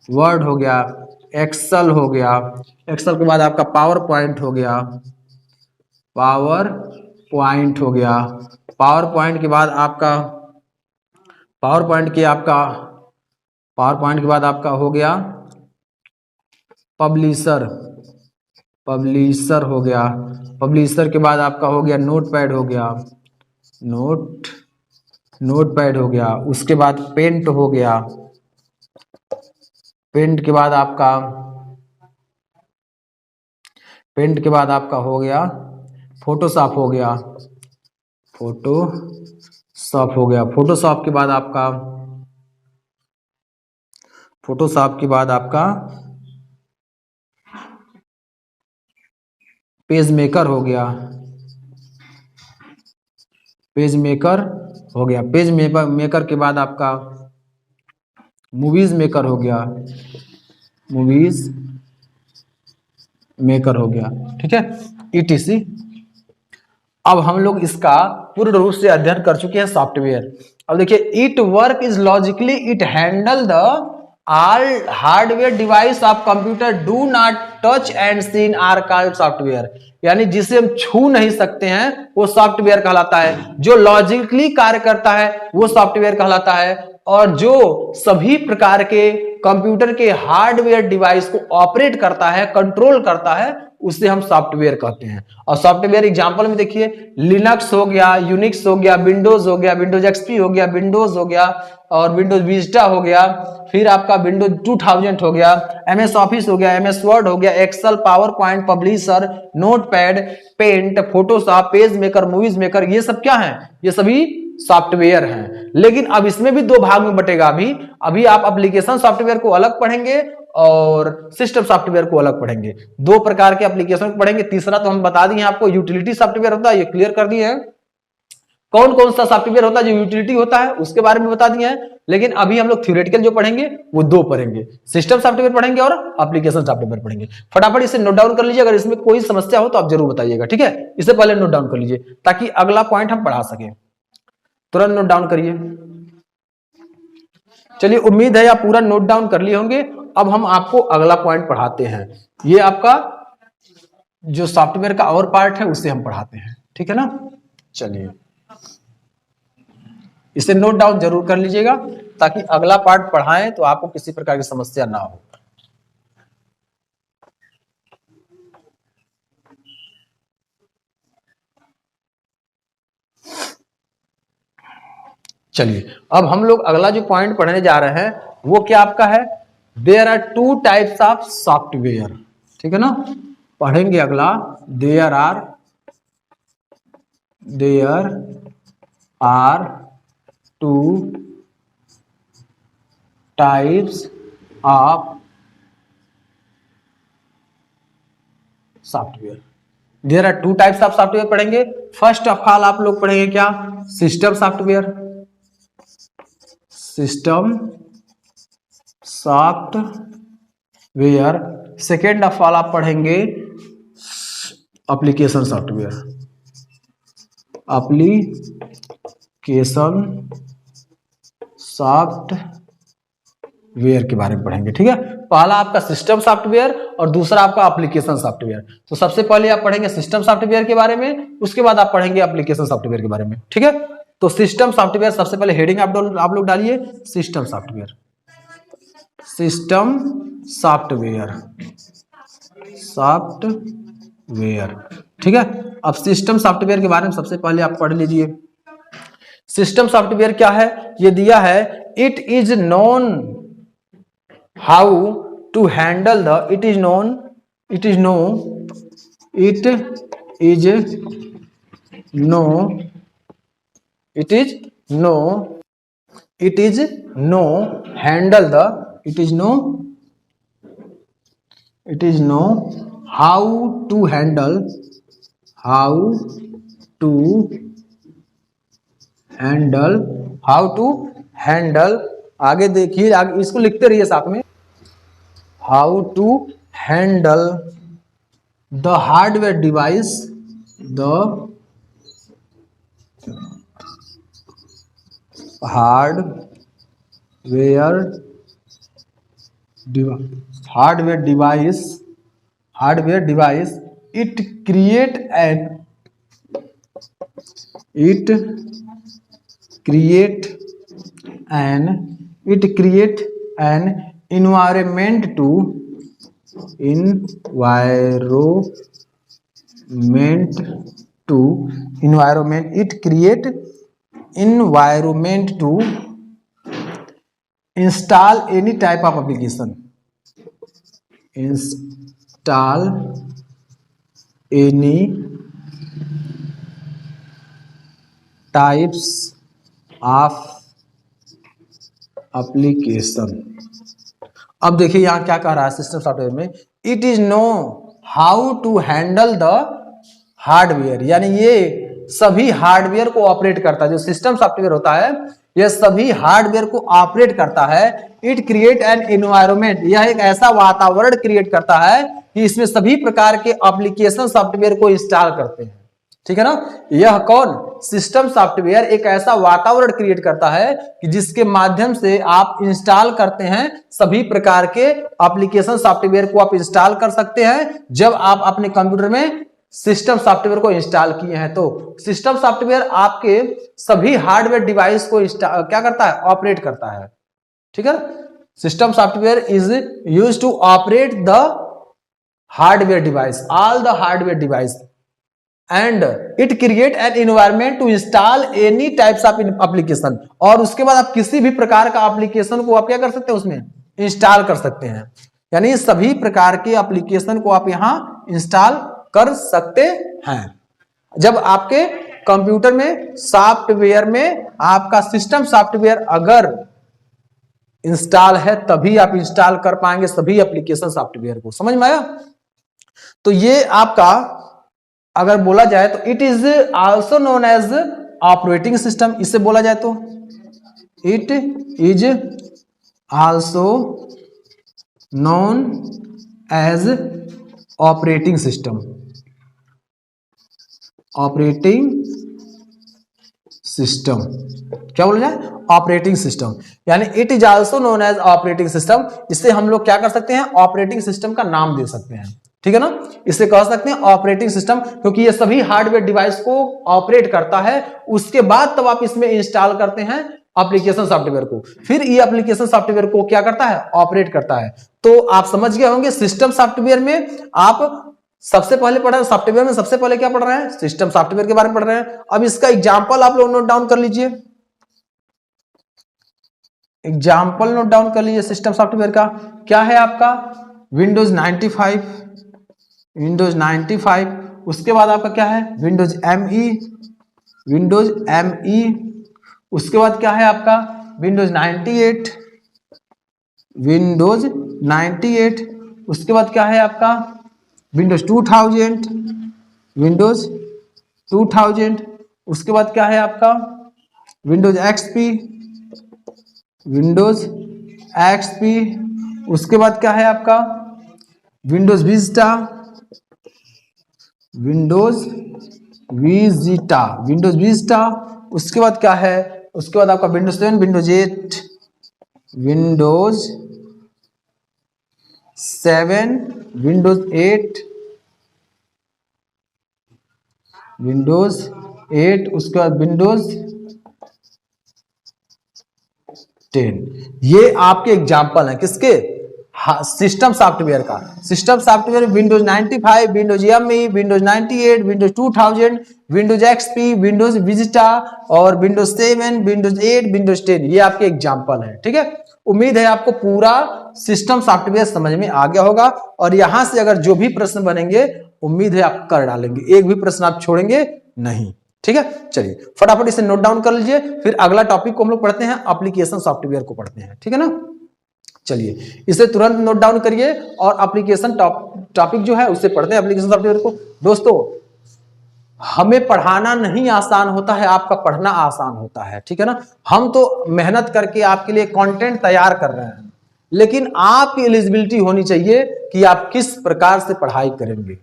वर्ड हो गया, एक्सेल हो गया, एक्सेल के बाद आपका पावर पॉइंट हो गया, पावर पॉइंट हो गया, पावर पॉइंट के बाद आपका पावर पॉइंट के आपका पावर पॉइंट के बाद आपका हो गया पब्लिशर, पब्लिशर हो गया, पब्लिशर के बाद आपका हो गया नोटपैड हो गया, नोटपैड हो गया, उसके बाद पेंट हो गया, पेंट के बाद आपका हो गया फोटोशॉप हो गया, फोटोशॉप हो गया, फोटोशॉप के बाद आपका पेज मेकर हो गया, पेज मेकर हो गया, पेज मेकर के बाद आपका मूवीज मेकर हो गया, मूवीज मेकर हो गया। ठीक है। ETC। अब हम लोग इसका पूर्ण रूप से अध्ययन कर चुके हैं सॉफ्टवेयर। अब देखिए, it work is logically, it handle the all hardware device of computer do not touch and seen are called software, यानी जिसे हम छू नहीं सकते हैं वो सॉफ्टवेयर कहलाता है, जो लॉजिकली कार्य करता है वो सॉफ्टवेयर कहलाता है, और जो सभी प्रकार के कंप्यूटर के हार्डवेयर डिवाइस को ऑपरेट करता है, कंट्रोल करता है, उसे हम सॉफ्टवेयर कहते हैं। और सॉफ्टवेयर एग्जांपल में देखिए, लिनक्स हो गया, यूनिक्स हो गया, विंडोज हो गया, विंडोज एक्सपी हो गया, विंडोज हो गया, और विंडोज विस्टा हो गया, फिर आपका विंडोज 2000 हो गया, एमएस ऑफिस हो गया, एमएस वर्ड हो गया, Excel, PowerPoint, Publisher, Notepad, Paint, Photoshop, PageMaker, Movies Maker, ये सब क्या है? ये सभी सॉफ्टवेयर हैं। लेकिन अब इसमें भी दो भाग में बटेगा। अभी आप एप्लीकेशन सॉफ्टवेयर को अलग पढ़ेंगे और सिस्टम सॉफ्टवेयर को अलग पढ़ेंगे। दो प्रकार के एप्लीकेशन को पढ़ेंगे। तीसरा तो हम बता दिए आपको, यूटिलिटी सॉफ्टवेयर होता है, ये क्लियर कर दिए हैं। कौन कौन सा सॉफ्टवेयर होता है जो यूटिलिटी होता है उसके बारे में बता दिए हैं। लेकिन अभी हम लोग थ्योरेटिकल जो पढ़ेंगे वो दो पढ़ेंगे, सिस्टम सॉफ्टवेयर पढ़ेंगे और एप्लीकेशन सॉफ्टवेयर पढ़ेंगे। फटाफट इसे नोट डाउन कर लीजिए, अगर इसमें कोई समस्या हो तो आप जरूर बताइएगा। ठीक है, इसे पहले नोट डाउन कर लीजिए ताकि अगला पॉइंट हम पढ़ा सकें। तुरंत नोट डाउन करिए। चलिए, उम्मीद है आप पूरा नोट डाउन कर लिए होंगे। अब हम आपको अगला पॉइंट पढ़ाते हैं। ये आपका जो सॉफ्टवेयर का और पार्ट है उसे हम पढ़ाते हैं। ठीक है ना। चलिए, इसे नोट डाउन जरूर कर लीजिएगा ताकि अगला पार्ट पढ़ाएं तो आपको किसी प्रकार की समस्या ना हो। चलिए अब हम लोग अगला जो पॉइंट पढ़ने जा रहे हैं वो क्या आपका है, there are two types of software. ठीक है ना, पढ़ेंगे अगला, there are two types of software. There are two types of software पढ़ेंगे। फर्स्ट ऑफ ऑल आप लोग पढ़ेंगे क्या, system software, system software. Second of all आप पढ़ेंगे एप्लीकेशन सॉफ्टवेयर, एप्लीकेशन सॉफ्टवेयर के बारे में पढ़ेंगे। ठीक है, पहला आपका सिस्टम सॉफ्टवेयर और दूसरा आपका एप्लीकेशन सॉफ्टवेयर। तो सबसे पहले आप पढ़ेंगे सिस्टम सॉफ्टवेयर के बारे में, उसके बाद आप पढ़ेंगे एप्लीकेशन सॉफ्टवेयर के बारे में। ठीक है, तो सिस्टम सॉफ्टवेयर सबसे पहले हेडिंग आप लोग डालिए, system software, system software, software. ठीक है, अब सिस्टम सॉफ्टवेयर के बारे में सबसे पहले आप पढ़ लीजिए। सिस्टम सॉफ्टवेयर क्या है, ये दिया है, it is known how to handle the, it is know handle the, how to handle, आगे देखिए, आगे इसको लिखते रहिए साथ में, how to handle the hardware device, hardware device, it create an environment to install any type of application, types of application। अब देखिए यहां क्या कह रहा है सिस्टम सॉफ्टवेयर में, it is know how to handle the hardware, यानी ये सभी हार्डवेयर को ऑपरेट करता है। जो सिस्टम सॉफ्टवेयर होता है यह सभी हार्डवेयर को ऑपरेट करता है। इट क्रिएट एन एनवायरनमेंट, यह एक ऐसा वातावरण क्रिएट करता है कि इसमें सभी प्रकार के एप्लीकेशन सॉफ्टवेयर को इंस्टॉल करते हैं। ठीक है ना, यह कौन, सिस्टम सॉफ्टवेयर एक ऐसा वातावरण क्रिएट करता है कि जिसके माध्यम से आप इंस्टॉल करते हैं, सभी प्रकार के एप्लीकेशन सॉफ्टवेयर को आप इंस्टॉल कर सकते हैं जब आप अपने कंप्यूटर में सिस्टम सॉफ्टवेयर को इंस्टॉल किए हैं। तो सिस्टम सॉफ्टवेयर आपके सभी हार्डवेयर डिवाइस को क्या करता है, ऑपरेट करता है। ठीक है, system software is used to operate the hardware device, all the hardware device, and it create an environment to install any types of application. और उसके बाद आप किसी भी प्रकार का एप्लीकेशन को आप क्या कर सकते हैं, उसमें इंस्टॉल कर सकते हैं। यानी सभी प्रकार के एप्लीकेशन को आप यहां इंस्टॉल कर सकते हैं। जब आपके कंप्यूटर में सॉफ्टवेयर में आपका सिस्टम सॉफ्टवेयर अगर इंस्टॉल है तभी आप इंस्टॉल कर पाएंगे सभी एप्लीकेशन सॉफ्टवेयर को। समझ में आया? तो ये आपका अगर बोला जाए तो it is also known as operating system, इससे बोला जाए तो it is also known as operating system, operating system क्या बोला जाए, ऑपरेटिंग सिस्टम। यानी it is also known as operating system, इससे हम लोग क्या कर सकते हैं, ऑपरेटिंग सिस्टम का नाम दे सकते हैं। ठीक है ना, इसे कह सकते हैं ऑपरेटिंग सिस्टम, क्योंकि ये सभी हार्डवेयर डिवाइस को ऑपरेट करता है। उसके बाद तब आप इसमें इंस्टॉल करते हैं एप्लीकेशन सॉफ्टवेयर को, फिर ये एप्लीकेशन सॉफ्टवेयर को क्या करता है, ऑपरेट करता है। तो आप समझ गए होंगे सिस्टम सॉफ्टवेयर में आप सबसे पहले पढ़ रहे हैं, सॉफ्टवेयर में सबसे पहले क्या पढ़ रहे हैं, सिस्टम सॉफ्टवेयर के बारे में पढ़ रहे हैं। अब इसका एग्जांपल आप लोग नोट डाउन कर लीजिए। एग्जाम्पल नोट डाउन कर लीजिए सिस्टम सॉफ्टवेयर का। क्या है आपका? विंडोज 95, विंडोज 95, उसके बाद आपका क्या है? विंडोज ME, विंडोज ME, उसके बाद क्या है आपका? विंडोज 98, विंडोज 98, उसके बाद क्या है आपका? विंडोज 2000, विंडोज 2000, उसके बाद क्या है आपका? विंडोज XP, विंडोज XP, उसके बाद क्या है आपका? Windows Vista, Windows Vista, Windows Vista, उसके बाद क्या है? उसके बाद आपका Windows 7, Windows 8, Windows 7, Windows 8, Windows 8, उसके बाद विंडोज 10। ये आपके एग्जाम्पल है किसके? सिस्टम सॉफ्टवेयर का। System software Windows 95, Windows ME, Windows 98, Windows 2000, Windows XP, Windows Vista और विंडोज 7, विंडोज 8, विंडोज 10, ये आपके एग्जाम्पल है। ठीक है, उम्मीद है आपको पूरा सिस्टम सॉफ्टवेयर समझ में आ गया होगा। और यहां से अगर जो भी प्रश्न बनेंगे उम्मीद है आप कर डालेंगे, एक भी प्रश्न आप छोड़ेंगे नहीं। ठीक है, चलिए फटाफट इसे नोट डाउन कर लीजिए, फिर अगला टॉपिक को हम लोग पढ़ते हैं, एप्लीकेशन सॉफ्टवेयर को पढ़ते हैं। ठीक है ना, चलिए इसे तुरंत नोट डाउन करिए और एप्लीकेशन टॉपिक जो है उसे पढ़ते हैं, एप्लीकेशन सॉफ्टवेयर को। दोस्तों, हमें पढ़ाना नहीं आसान होता है, आपका पढ़ना आसान होता है। ठीक है ना, हम तो मेहनत करके आपके लिए कंटेंट तैयार कर रहे हैं, लेकिन आपकी एलिजिबिलिटी होनी चाहिए कि आप किस प्रकार से पढ़ाई करेंगे,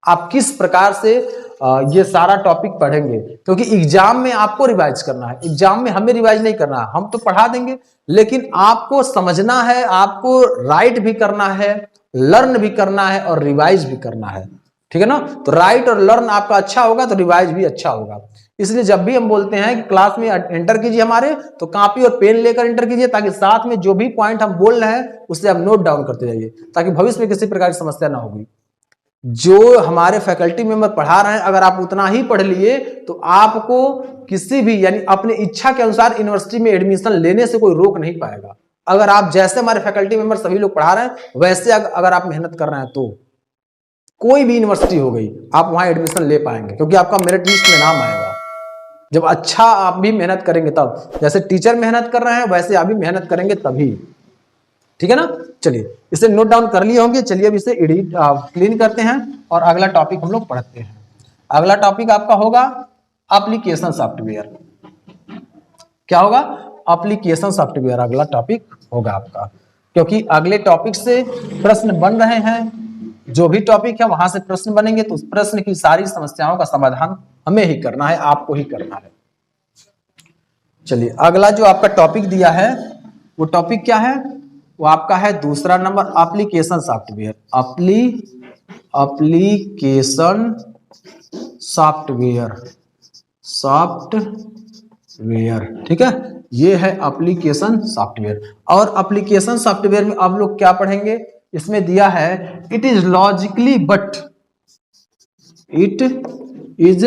आप किस प्रकार से ये सारा टॉपिक पढ़ेंगे, क्योंकि एग्जाम में आपको रिवाइज करना है, एग्जाम में हमें रिवाइज नहीं करना है। हम तो पढ़ा देंगे, लेकिन आपको समझना है, आपको राइट भी करना है, लर्न भी करना है और रिवाइज भी करना है। ठीक है ना, तो राइट और लर्न आपका अच्छा होगा तो रिवाइज भी अच्छा होगा। इसलिए जब भी हम बोलते हैं कि क्लास में एंटर कीजिए हमारे, तो कॉपी और पेन लेकर एंटर कीजिए, ताकि साथ में जो भी पॉइंट हम बोल रहे हैं उससे आप नोट डाउन करते जाइए, ताकि भविष्य में किसी प्रकार की समस्या ना होगी। जो हमारे फैकल्टी मेंबर पढ़ा रहे हैं, अगर आप उतना ही पढ़ लिए तो आपको किसी भी यानी अपनी इच्छा के अनुसार यूनिवर्सिटी में एडमिशन लेने से कोई रोक नहीं पाएगा। अगर आप जैसे हमारे फैकल्टी मेंबर सभी लोग पढ़ा रहे हैं वैसे अगर आप मेहनत कर रहे हैं तो कोई भी यूनिवर्सिटी हो गई आप वहां एडमिशन ले पाएंगे, क्योंकि आपका मेरिट लिस्ट में नाम आएगा। जब अच्छा आप भी मेहनत करेंगे तब, जैसे टीचर मेहनत कर रहे हैं वैसे आप भी मेहनत करेंगे तभी। ठीक है ना, चलिए इसे नोट डाउन कर लिए होंगे। चलिए अब इसे एडिट क्लीन करते हैं और अगला टॉपिक हम लोग पढ़ते हैं। अगला टॉपिक आपका होगा एप्लीकेशन सॉफ्टवेयर। क्या होगा? एप्लीकेशन सॉफ्टवेयर अगला टॉपिक होगा आपका, क्योंकि अगले टॉपिक से प्रश्न बन रहे हैं। जो भी टॉपिक है वहां से प्रश्न बनेंगे, तो उस प्रश्न की सारी समस्याओं का समाधान हमें ही करना है, आपको ही करना है। चलिए अगला जो आपका टॉपिक दिया है वो टॉपिक क्या है? वो आपका है दूसरा number, application software. Application software, software. ठीक है, ये है एप्लीकेशन सॉफ्टवेयर। और एप्लीकेशन सॉफ्टवेयर में आप लोग क्या पढ़ेंगे? इसमें दिया है it is logically but, it is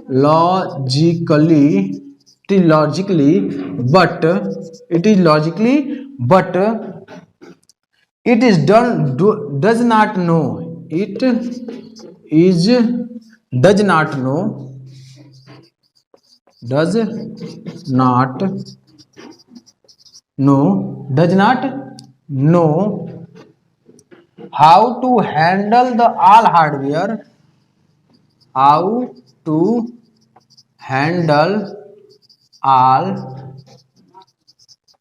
logically but, it is logically but it is does not know, it is does not know, does not know how to handle the all hardware, how to handle all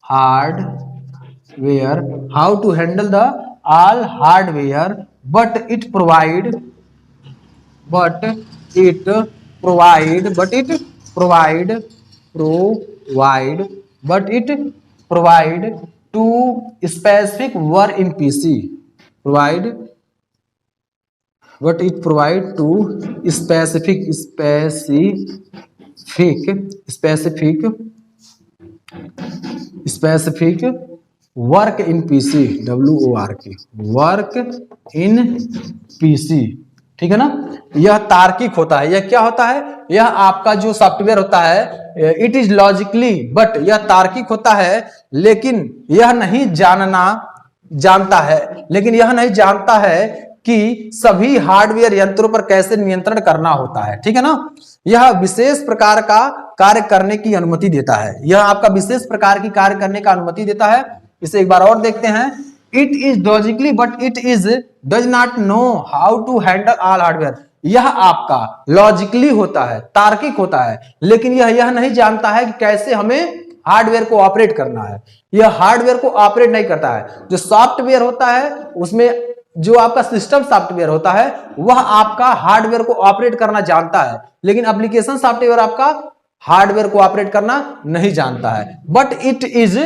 hardware, how to handle the all hardware, but it provide to specific work in PC, but it provide to specific work in PC, work in PC, ठीक है ना। यह तार्किक होता है। यह क्या होता है? यह आपका जो सॉफ्टवेयर होता है इट इज लॉजिकली, बट यह तार्किक होता है लेकिन यह नहीं जानता है, लेकिन यह नहीं जानता है कि सभी हार्डवेयर यंत्रों पर कैसे नियंत्रण करना होता है। ठीक है ना। यह विशेष प्रकार का कार्य करने की अनुमति देता है। यह आपका विशेष प्रकार की कार्य करने का अनुमति देता है। इसे एक बार और देखते हैं। It is logically but it is does not know how to handle all hardware. यह आपका लॉजिकली होता है, तार्किक होता है, लेकिन यह नहीं जानता है कि कैसे हमें हार्डवेयर को ऑपरेट करना है। यह हार्डवेयर को ऑपरेट नहीं करता है। जो सॉफ्टवेयर होता है उसमें जो आपका सिस्टम सॉफ्टवेयर होता है वह आपका हार्डवेयर को ऑपरेट करना जानता है, लेकिन एप्लीकेशन सॉफ्टवेयर आपका हार्डवेयर को ऑपरेट करना नहीं जानता है। But it is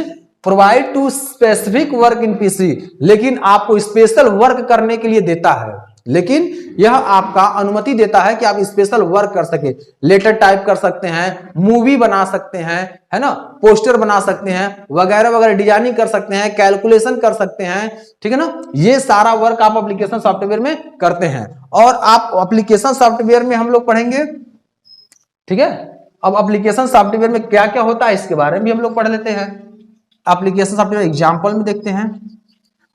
provide to specific work in PC, लेकिन आपको स्पेशल वर्क करने के लिए देता है, लेकिन यह आपका अनुमति देता है कि आप स्पेशल वर्क कर सके। लेटर टाइप कर सकते हैं, मूवी बना सकते हैं, है ना, पोस्टर बना सकते हैं, वगैरह वगैरह डिजाइनिंग कर सकते हैं, कैलकुलेशन कर सकते हैं। ठीक है ना। ये सारा वर्क आप एप्लीकेशन सॉफ्टवेयर में करते हैं। और आप एप्लीकेशन सॉफ्टवेयर में हम लोग पढ़ेंगे। ठीक है। अब एप्लीकेशन सॉफ्टवेयर में क्या क्या होता है इसके बारे में भी हम लोग पढ़ लेते हैं। एप्लीकेशन सॉफ्टवेयर एग्जाम्पल में देखते हैं।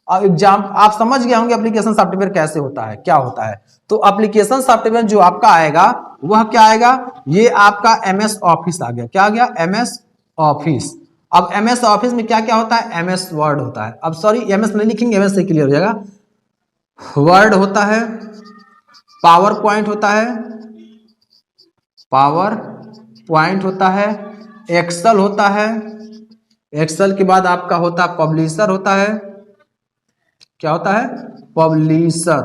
आप समझ गए होंगे एप्लीकेशन सॉफ्टवेयर कैसे होता है, क्या होता है। तो एप्लीकेशन सॉफ्टवेयर जो आपका आएगा वह क्या आएगा? ये आपका एमएस ऑफिस आ गया। क्या आ गया? MS office. अब एमएस ऑफिस में क्या क्या होता है? एमएस वर्ड होता है। अब सॉरी एमएस नहीं लिखेंगे, एमएस से क्लियर हो जाएगा। वर्ड होता है, पावर पॉइंट होता है, पावर पॉइंट होता है, एक्सेल होता है, एक्सेल के बाद आपका होता है पब्लिशर होता है। क्या होता है? पब्लिशर।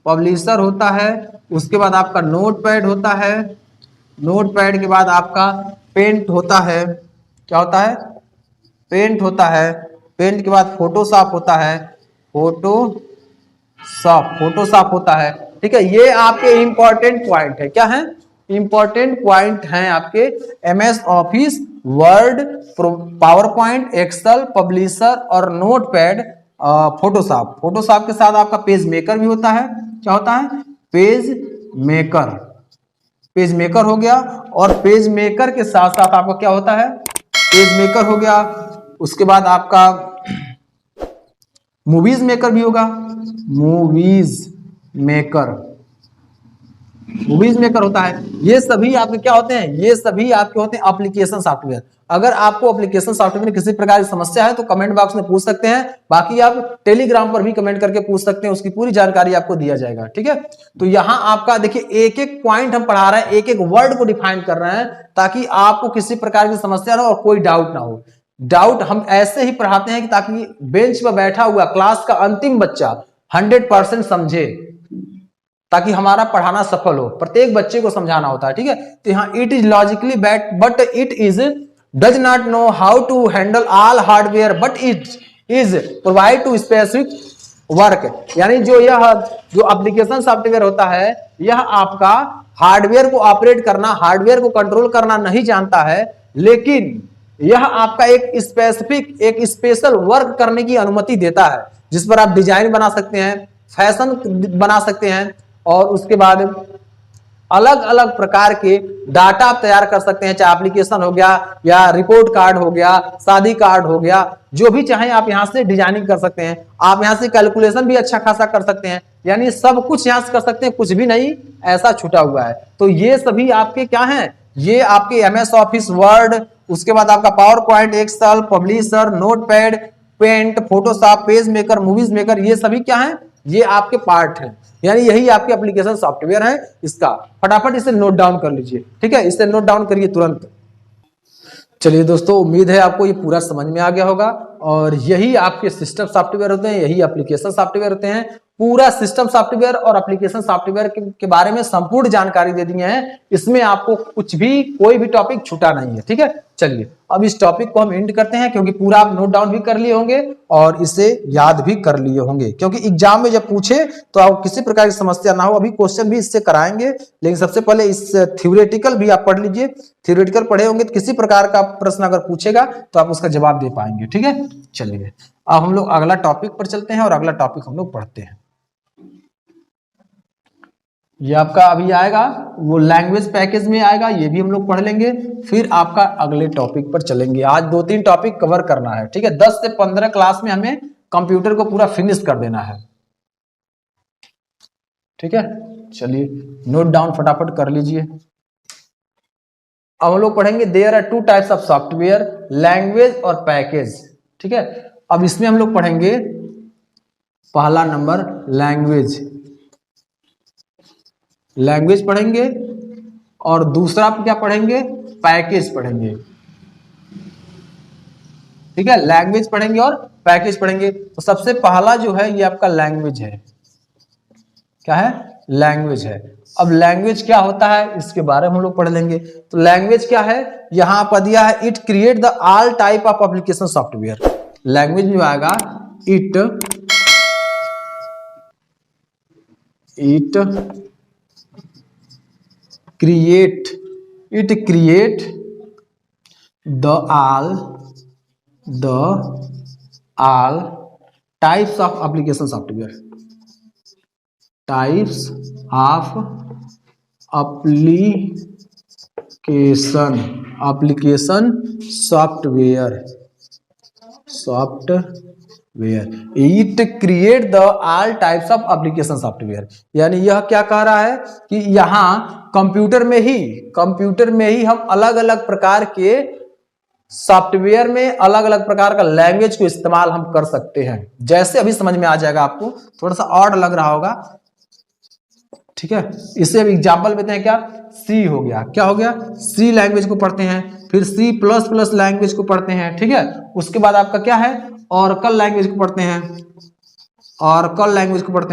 पब्लिशर होता है। उसके बाद आपका नोटपैड होता है। नोटपैड के बाद आपका पेंट होता है। क्या होता है? पेंट होता है। पेंट के बाद फोटोशॉप होता है। फोटोशॉप होता है। ठीक है। ये आपके इंपॉर्टेंट पॉइंट है। क्या है? इंपॉर्टेंट पॉइंट हैं आपके MS Office, Word, PowerPoint, Excel, Publisher और नोटपैड, फोटोशॉप। फोटोशॉप के साथ आपका पेज मेकर भी होता है। क्या होता है? Page maker. पेज मेकर हो गया। और पेज मेकर के साथ साथ आपका क्या होता है? पेज मेकर हो गया। उसके बाद आपका मूवीज मेकर भी होगा। मूवीज मेकर, मूवीज मेकर होता है। ये सभी आपके क्या होते हैं? ये सभी आपके होते हैं एप्लीकेशन सॉफ्टवेयर। अगर आपको एप्लीकेशन सॉफ्टवेयर में किसी प्रकार की समस्या है तो कमेंट बॉक्स में पूछ सकते हैं। बाकी आप टेलीग्राम पर भी कमेंट करके पूछ सकते हैं, उसकी पूरी जानकारी आपको दिया जाएगा। ठीक है। तो यहां आपका देखिए एक एक पॉइंट हम पढ़ा रहे हैं, एक एक वर्ड को डिफाइन कर रहे हैं ताकि आपको किसी प्रकार की समस्या ना हो और कोई डाउट ना हो। डाउट हम ऐसे ही पढ़ाते हैं कि ताकि बेंच पर बैठा हुआ क्लास का अंतिम बच्चा 100% समझे, ताकि हमारा पढ़ाना सफल हो। प्रत्येक बच्चे को समझाना होता है। ठीक है। तो यहाँ it is logically but but it is does not know how to handle all hardware but it is provide to specific work. यानी जो एप्लीकेशन सॉफ्टवेयर होता है यह आपका हार्डवेयर को ऑपरेट करना, हार्डवेयर को कंट्रोल करना नहीं जानता है, लेकिन यह आपका एक स्पेसिफिक, एक स्पेशल वर्क करने की अनुमति देता है, जिस पर आप डिजाइन बना सकते हैं, फैशन बना सकते हैं, और उसके बाद अलग अलग प्रकार के डाटा आप तैयार कर सकते हैं। चाहे एप्लीकेशन हो गया या रिपोर्ट कार्ड हो गया, शादी कार्ड हो गया, जो भी चाहे आप यहां से डिजाइनिंग कर सकते हैं। आप यहां से कैलकुलेशन भी अच्छा खासा कर सकते हैं। यानी सब कुछ यहां से कर सकते हैं, कुछ भी नहीं ऐसा छूटा हुआ है। तो ये सभी आपके क्या हैं? ये आपके एमएस ऑफिस, वर्ड, उसके बाद आपका PowerPoint, Excel, Publisher, Notepad, Paint, Photoshop, PageMaker, Movies Maker, ये सभी क्या है? ये आपके पार्ट हैं। यानी यही आपके एप्लीकेशन सॉफ्टवेयर है। इसका फटाफट इसे नोट डाउन कर लीजिए। ठीक है। इसे नोट डाउन करिए तुरंत। चलिए दोस्तों, उम्मीद है आपको ये पूरा समझ में आ गया होगा। और यही आपके सिस्टम सॉफ्टवेयर होते हैं, यही एप्लीकेशन सॉफ्टवेयर होते हैं। पूरा सिस्टम सॉफ्टवेयर और एप्लीकेशन सॉफ्टवेयर के बारे में संपूर्ण जानकारी दे दी है। इसमें आपको कुछ भी, कोई भी टॉपिक छूटा नहीं है। ठीक है। चलिए अब इस टॉपिक को हम एंड करते हैं, क्योंकि पूरा आप नोट डाउन भी कर लिए होंगे और इसे याद भी कर लिए होंगे, क्योंकि एग्जाम में जब पूछे तो आप किसी प्रकार की समस्या ना हो। अभी क्वेश्चन भी इससे कराएंगे, लेकिन सबसे पहले इस थ्योरेटिकल भी आप पढ़ लीजिए। थ्योरेटिकल पढ़े होंगे तो किसी प्रकार का प्रश्न अगर पूछेगा तो आप उसका जवाब दे पाएंगे। ठीक है। चलिए अब हम लोग अगला टॉपिक पर चलते हैं और अगला टॉपिक हम लोग पढ़ते हैं। ये आपका अभी आएगा, वो लैंग्वेज पैकेज में आएगा, ये भी हम लोग पढ़ लेंगे। फिर आपका अगले टॉपिक पर चलेंगे। आज 2-3 टॉपिक कवर करना है, ठीक है। 10 से 15 क्लास में हमें कंप्यूटर को पूरा फिनिश कर देना है, ठीक है। चलिए नोट डाउन फटाफट कर लीजिए। अब हम लोग पढ़ेंगे there are 2 types of software, language और पैकेज, ठीक है। अब इसमें हम लोग पढ़ेंगे पहला नंबर लैंग्वेज, लैंग्वेज पढ़ेंगे, और दूसरा क्या पढ़ेंगे, पैकेज पढ़ेंगे, ठीक है। लैंग्वेज पढ़ेंगे और पैकेज पढ़ेंगे। तो सबसे पहला जो है ये आपका लैंग्वेज है। क्या है, लैंग्वेज है। अब लैंग्वेज क्या होता है इसके बारे में हम लोग पढ़ लेंगे। तो लैंग्वेज क्या है, यहां पर दिया है it create the all type of application software. Language में आएगा it create the all types of application software, types of application software it create the all types of application software. यानी यह क्या कह रहा है कि यहां कंप्यूटर में ही हम अलग अलग प्रकार के सॉफ्टवेयर में अलग अलग प्रकार का लैंग्वेज को इस्तेमाल हम कर सकते हैं। जैसे अभी समझ में आ जाएगा आपको, थोड़ा सा ऑड लग रहा होगा, ठीक है। इसे अभी एग्जाम्पल देते हैं। क्या सी हो गया, क्या हो गया, सी लैंग्वेज को पढ़ते हैं, फिर सी प्लस प्लस लैंग्वेज को पढ़ते हैं, ठीक है। उसके बाद आपका क्या है, ऑरेकल लैंग्वेज को पढ़ते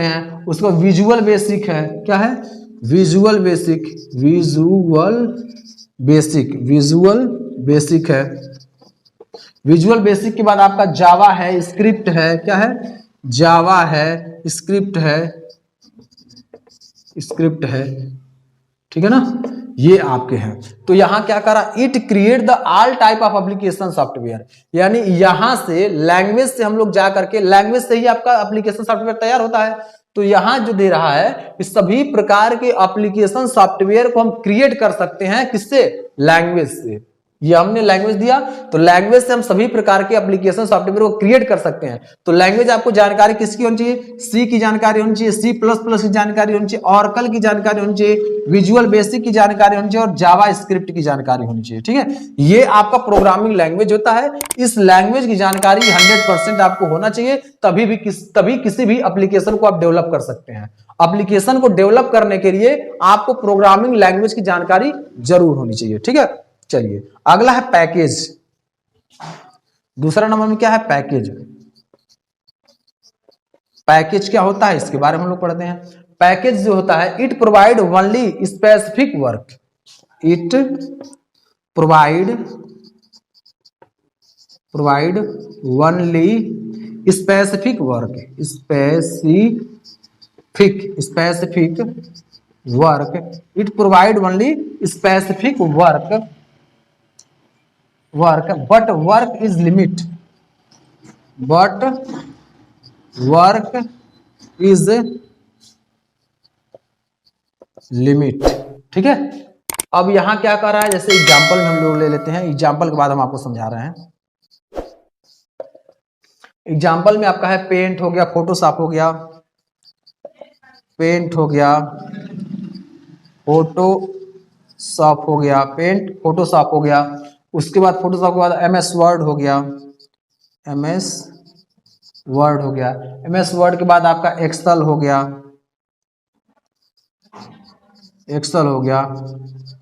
हैं, उसके बाद विजुअल बेसिक है, क्या है, विजुअल बेसिक है। विजुअल बेसिक के बाद आपका जावा है, स्क्रिप्ट है, क्या है, जावा है, स्क्रिप्ट है, ठीक है ना। ये आपके हैं। तो यहां क्या करा, it create the all type of application software. यानी यहां से लैंग्वेज से हम लोग जा करके, लैंग्वेज से ही आपका एप्लीकेशन सॉफ्टवेयर तैयार होता है। तो यहां जो दे रहा है कि सभी प्रकार के एप्लीकेशन सॉफ्टवेयर को हम क्रिएट कर सकते हैं, किससे, लैंग्वेज से। ये हमने लैंग्वेज दिया, तो लैंग्वेज से हम सभी प्रकार के एप्लीकेशन सॉफ्टवेयर को क्रिएट कर सकते हैं। तो लैंग्वेज आपको जानकारी किसकी होनी चाहिए, सी की जानकारी होनी चाहिए, सी प्लस प्लस की जानकारी होनी चाहिए, ऑरेकल की जानकारी होनी चाहिए, विजुअल बेसिक की जानकारी होनी चाहिए, और जावा स्क्रिप्ट की जानकारी होनी चाहिए, ठीक है। ये आपका प्रोग्रामिंग लैंग्वेज होता है। इस लैंग्वेज की जानकारी 100% आपको होना चाहिए, तभी किसी भी एप्लीकेशन को आप डेवलप कर सकते हैं। एप्लीकेशन को डेवलप करने के लिए आपको प्रोग्रामिंग लैंग्वेज की जानकारी जरूर होनी चाहिए, ठीक है। चलिए अगला है पैकेज। दूसरा नंबर में क्या है, पैकेज। पैकेज क्या होता है इसके बारे में हम लोग पढ़ते हैं। पैकेज जो होता है, it provide only specific work, it provide only specific work, it provide only specific work but work is limit, ठीक है। अब यहां क्या कर रहा है, जैसे एग्जांपल में हम लोग ले लेते हैं, एग्जांपल के बाद हम आपको समझा रहे हैं। एग्जांपल में आपका है पेंट हो गया, फोटोशॉप हो गया, पेंट हो गया, फोटोशॉप हो गया, पेंट फोटोशॉप हो गया। उसके बाद फोटोशॉप के बाद एमएस वर्ड हो गया, एमएस वर्ड के बाद आपका एक्सेल हो गया,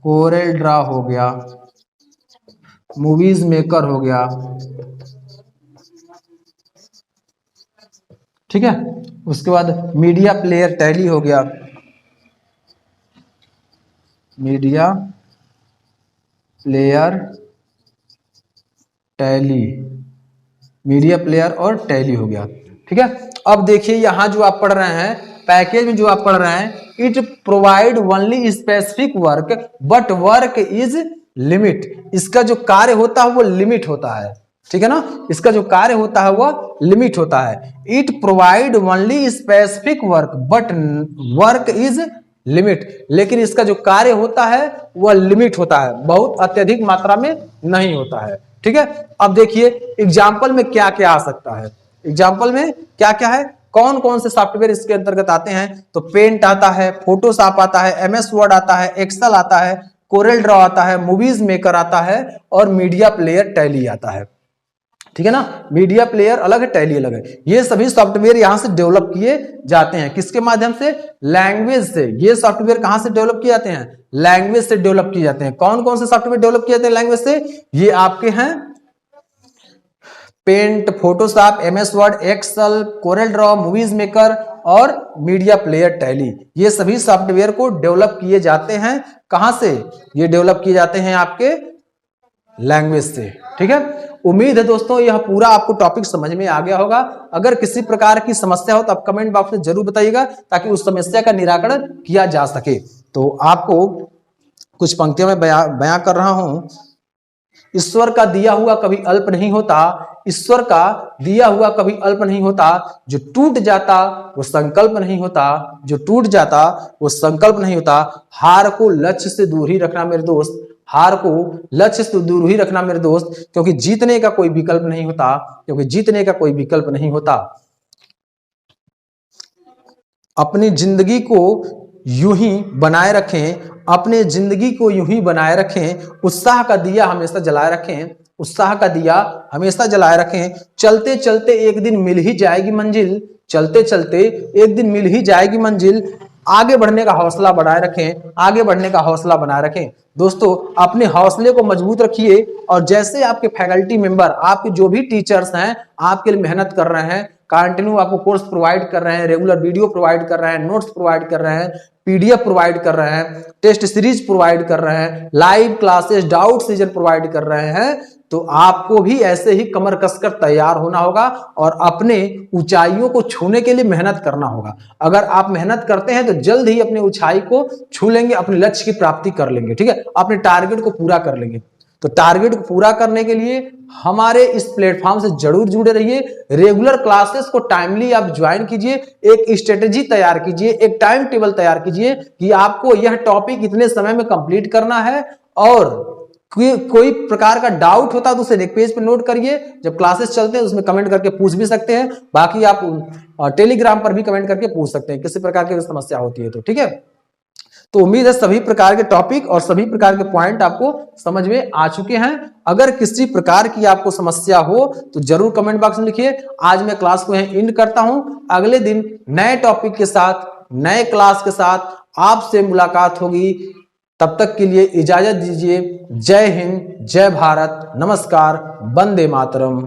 कोरेल ड्रा हो गया, मूवीज मेकर हो गया, ठीक है। उसके बाद मीडिया प्लेयर टैली हो गया, मीडिया प्लेयर और टैली हो गया, ठीक है। अब देखिए यहां जो आप पढ़ रहे हैं, पैकेज में जो आप पढ़ रहे हैं, it provide only specific work but work is limit. इसका जो कार्य होता है वो लिमिट होता है, ठीक है ना। इसका जो कार्य होता है वो लिमिट होता है। It provide only specific work but work is limit, लेकिन इसका जो कार्य होता है वह लिमिट होता है, बहुत अत्यधिक मात्रा में नहीं होता है। ठीक है, अब देखिए एग्जाम्पल में क्या क्या आ सकता है, एग्जाम्पल में क्या क्या है, कौन कौन से सॉफ्टवेयर इसके अंतर्गत आते हैं। तो पेंट आता है, फोटोशॉप आता है, एमएस वर्ड आता है, एक्सेल आता है, कोरेल ड्रॉ आता है, मूवीज मेकर आता है और मीडिया प्लेयर टैली आता है। ठीक है ना, मीडिया प्लेयर अलग है, टैली अलग है। ये सभी सॉफ्टवेयर यहां से डेवलप किए जाते हैं, किसके माध्यम से, लैंग्वेज से। ये सॉफ्टवेयर कहां से डेवलप किए जाते हैं, लैंग्वेज से डेवलप किए जाते हैं। कौन कौन से सॉफ्टवेयर डेवलप किए जाते हैं लैंग्वेज से, ये आपके हैं Paint, Photoshop, MS Word, Excel, CorelDRAW, Movies Maker और मीडिया प्लेयर टैली। ये सभी सॉफ्टवेयर को डेवलप किए जाते हैं कहां से, ये डेवलप किए जाते हैं आपके लैंग्वेज से। ठीक है, उम्मीद है दोस्तों यह पूरा आपको टॉपिक समझ में आ गया होगा। अगर किसी प्रकार की समस्या हो तो आप कमेंट बॉक्स में जरूर बताइएगा ताकि उस समस्या का निराकरण किया जा सके। तो आपको कुछ पंक्तियों में बयां कर रहा हूं। ईश्वर का दिया हुआ कभी अल्प नहीं होता, ईश्वर का दिया हुआ कभी अल्प नहीं होता, जो टूट जाता वो संकल्प नहीं होता, जो टूट जाता वो संकल्प नहीं होता। हार को लक्ष्य से दूर ही रखना मेरे दोस्त, हार को लक्ष्य से दूर ही रखना मेरे दोस्त, क्योंकि जीतने का कोई विकल्प नहीं होता, क्योंकि जीतने का कोई विकल्प नहीं होता। अपनी जिंदगी को यूं ही बनाए रखें, अपने जिंदगी को यूं ही बनाए रखें, उत्साह का दिया हमेशा जलाए रखें, उत्साह का दिया हमेशा जलाए रखें। चलते चलते एक दिन मिल ही जाएगी मंजिल, चलते चलते एक दिन मिल ही जाएगी मंजिल। आगे बढ़ने का हौसला बनाए रखें, आगे बढ़ने का हौसला बनाए रखें। दोस्तों अपने हौसले को मजबूत रखिए और जैसे आपके फैकल्टी मेंबर, आपके जो भी टीचर्स हैं आपके लिए मेहनत कर रहे हैं, कंटिन्यू आपको कोर्स प्रोवाइड कर रहे हैं, रेगुलर वीडियो प्रोवाइड कर रहे हैं, नोट्स प्रोवाइड कर रहे हैं, पीडीएफ प्रोवाइड कर रहे हैं, टेस्ट सीरीज प्रोवाइड कर रहे हैं, live classes, doubt season provide कर रहे हैं, तो आपको भी ऐसे ही कमर कसकर तैयार होना होगा और अपने ऊंचाइयों को छूने के लिए मेहनत करना होगा। अगर आप मेहनत करते हैं तो जल्द ही अपनी ऊंचाई को छू लेंगे, अपने लक्ष्य की प्राप्ति कर लेंगे। ठीक है, अपने टारगेट को पूरा कर लेंगे। तो टारगेट को पूरा करने के लिए हमारे इस प्लेटफॉर्म से जरूर जुड़े रहिए। रेगुलर क्लासेस को टाइमली आप ज्वाइन कीजिए, एक स्ट्रेटेजी तैयार कीजिए, एक टाइम टेबल तैयार कीजिए कि आपको यह टॉपिक इतने समय में कंप्लीट करना है। और कोई प्रकार का डाउट होता है तो उसे एक पेज पे नोट करिए, जब क्लासेस चलते हैं उसमें कमेंट करके पूछ भी सकते हैं। बाकी आप टेलीग्राम पर भी कमेंट करके पूछ सकते हैं किसी प्रकार की समस्या होती है तो। ठीक है, तो उम्मीद है सभी प्रकार के टॉपिक और सभी प्रकार के पॉइंट आपको समझ में आ चुके हैं। अगर किसी प्रकार की आपको समस्या हो तो जरूर कमेंट बॉक्स में लिखिए। आज मैं क्लास को यहीं एंड करता हूं, अगले दिन नए टॉपिक के साथ, नए क्लास के साथ आपसे मुलाकात होगी। तब तक के लिए इजाजत दीजिए। जय हिंद, जय भारत, नमस्कार, वंदे मातरम।